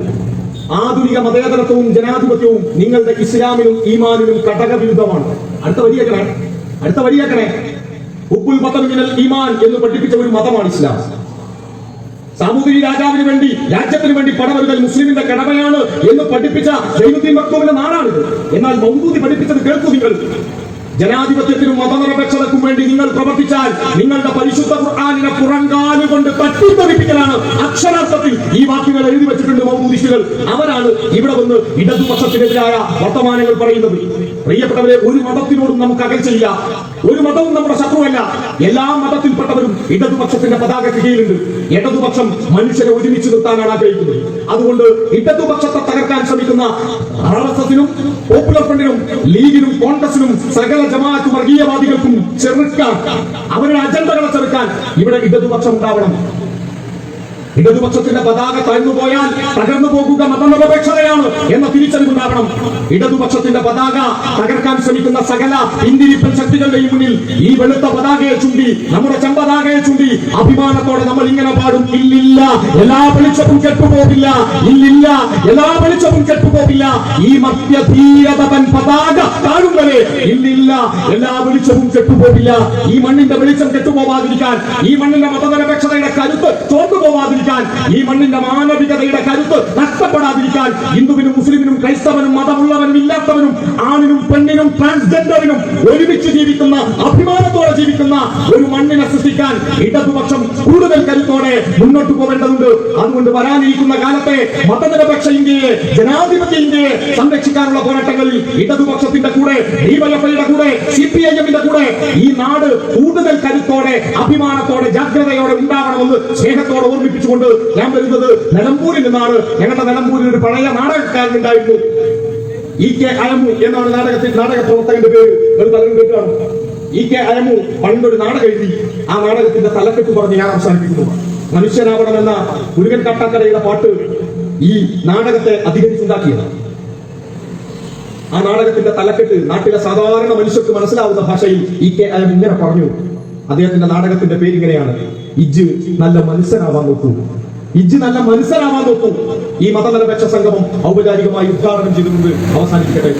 ആധുനിക മതേതരത്വവും ജനാധിപത്യവും നിങ്ങളുടെ ഇസ്ലാമിനും ഈമാനിനും ഘടകവിരുദ്ധമാണ്. അടുത്ത വരിയാക്കണേ. ഉപ്പുൽ വതൻ മിനൽ ഈമാൻ എന്ന് പഠിപ്പിച്ച ഒരു മതമാണ് ഇസ്ലാം. സാമൂതിരി രാജാവിന് വേണ്ടി, രാജ്യത്തിന് വേണ്ടി പടവരുതൽ മുസ്ലിമിന്റെ കടമയാണ് എന്ന് പഠിപ്പിച്ച സൈനുദ്ദീൻ മക്തൂമിന്റെ നാടാണിത്. എന്നാൽ മൗദൂദി പഠിപ്പിച്ചത് കേൾക്കൂ നിങ്ങൾ: ജനാധിപത്യത്തിനും മതനിരപേക്ഷതയ്ക്കും വേണ്ടി നിങ്ങൾ പ്രവർത്തിച്ചാൽ നിങ്ങളുടെ പരിശുദ്ധ ഖുർആനിനെ പുറങ്കാലുകൊണ്ട് തട്ടിത്തെറിപ്പിക്കലാണ്. അക്ഷരാർത്ഥത്തിൽ ഈ വാക്കുകൾ എഴുതി വെച്ചിട്ടുണ്ട് മൗദൂദിസ്റ്റുകൾ. അവരാണ് ഇവിടെ വന്ന് ഇടതുപക്ഷത്തിനെതിരായ വർത്തമാനങ്ങൾ പറയുന്നത്. പ്രിയപ്പെട്ടവരെ, ഒരു മതത്തിനോടും നമുക്ക് അകൽച്ചയില്ല. ഒരു മതവും നമ്മുടെ ശത്രുവല്ല. എല്ലാ മതത്തിൽപ്പെട്ടവരും ഇടതുപക്ഷത്തിന്റെ പതാകയ്ക്ക് കീഴിലുണ്ട്. ഇടതുപക്ഷം മനുഷ്യരെ ഒരുമിച്ച് നിർത്താനാണ് ആഗ്രഹിക്കുന്നത്. അതുകൊണ്ട് ഇടതുപക്ഷത്തെ തകർക്കാൻ ശ്രമിക്കുന്ന RSSനും പോപ്പുലർ ഫ്രണ്ടിനും ലീഗിനും കോൺഗ്രസിനും സകല ജമാഅത്ത് വർഗീയവാദികൾക്കും ചെറുക്കാൻ, അവരുടെ അജണ്ടകളെ ചെറുക്കാൻ ഇവിടെ ഇടതുപക്ഷം ഉണ്ടാവണം. ഇടതുപക്ഷത്തിന്റെ പതാക താഴ്ന്നു പോയാൽ തകർന്നു പോകുക മതനിരപേക്ഷതയാണ് എന്ന തിരിച്ചറിവുണ്ടാകണം. ഇടതുപക്ഷത്തിന്റെ പതാക തകർക്കാൻ ശ്രമിക്കുന്ന സകല ഇന്ത്യൻ ശക്തികളുടെയും മുന്നിൽ ഈ വെളുത്ത പതാകയെ ചൂണ്ടി, നമ്മുടെ ചെമ്പതാകയെ ചൂണ്ടി അഭിമാനത്തോടെ നമ്മൾ ഇങ്ങനെ പാടും: ഇല്ലില്ല എല്ലാ വെളിച്ചവും കെട്ടുപോകില്ല, ഇല്ലില്ല എല്ലാ വെളിച്ചവും കെട്ടുപോകില്ല, ഈ മധ്യധീരതൻ പതാക താഴും വരെ ഇല്ലില്ല എല്ലാ വെളിച്ചവും കെട്ടുപോകില്ല. ഈ മണ്ണിന്റെ വെളിച്ചം കെട്ടുപോവാതിരിക്കാൻ, ഈ മണ്ണിന്റെ മതനിരപേക്ഷതയുടെ കരുത്ത് ചോർന്നുപോവാതിരിക്കാൻ, ഈ മണ്ണിന്റെ മാനവികതയുടെ കരുത്ത് നഷ്ടപ്പെടാതിരിക്കാൻ ഹിന്ദുവിനും മുസ്ലിമിനും ക്രൈസ്തവനും മതമുള്ളവനും ഇല്ലാത്തവനും ആണിനും പെണ്ണിനും ട്രാൻസ്ജെൻഡറിനും ഒരുമിച്ച് ജീവിക്കുന്ന, അഭിമാനത്തോടെ ജീവിക്കുന്ന ഒരു മണ്ണിനെ സൃഷ്ടിക്കാൻ ഇടതുപക്ഷം കൂടുതൽ കരുത്തോടെ മുന്നോട്ട് പോവേണ്ടതുണ്ട്. അതുകൊണ്ട് വരാനിരിക്കുന്ന കാലത്തെ മതനിരപേക്ഷ ഇന്ത്യയെ, ജനാധിപത്യ ഇന്ത്യയെ സംരക്ഷിക്കാനുള്ള പോരാട്ടങ്ങളിൽ ഇടതുപക്ഷത്തിന്റെ കൂടെ, ഡിവൈഎഫ്ഐയുടെ കൂടെ, സിപിഐഎമ്മിന്റെ കൂടെ ഈ നാട് കൂടുതൽ കരുത്തോടെ, അഭിമാനത്തോടെ, ജാഗ്രതയോടെ ഉണ്ടാവണമെന്ന് സ്നേഹത്തോടെ ഓർമ്മിപ്പിച്ചുകൊണ്ട് ഞാൻ വരുന്നത് നിലമ്പൂരിൽ നിന്നാണ്. ഞങ്ങളുടെ നിലമ്പൂരിൽ ഒരു പഴയ നാടകക്കാരനുണ്ടായിരുന്നു, EK അയമു എന്നാണ് നാടക പ്രവർത്തകന്റെ പേര്. ഒരു പലരും കേട്ടാണ്. EK അയമു പണ്ടൊരു നാടകം എഴുതി. ആ നാടകത്തിന്റെ തലക്കെട്ട് പറഞ്ഞ് ഞാൻ അവസാനിപ്പിക്കുന്നു. മനുഷ്യനാവണമെന്ന മുരുകൻ കാട്ടാക്കടയുടെ പാട്ട് ഈ നാടകത്തെ അധികരിച്ചുണ്ടാക്കിയതാണ്. ആ നാടകത്തിന്റെ തലക്കെട്ട് നാട്ടിലെ സാധാരണ മനുഷ്യർക്ക് മനസ്സിലാവുന്ന ഭാഷയിൽ EK അയമു ഇങ്ങനെ പറഞ്ഞു. അദ്ദേഹത്തിന്റെ നാടകത്തിന്റെ പേര് ഇങ്ങനെയാണ്: ഇജ്ജ് നല്ല മനുഷ്യനാവാൻ നോക്കൂ, ഇജ്ജ് നല്ല മനുഷ്യനാവാൻ നോക്കൂ. ഈ മതനിരപേക്ഷ സംഗമം ഔപചാരികമായി ഉദ്ഘാടനം ചെയ്തുകൊണ്ട് അവസാനിപ്പിക്കട്ടെ.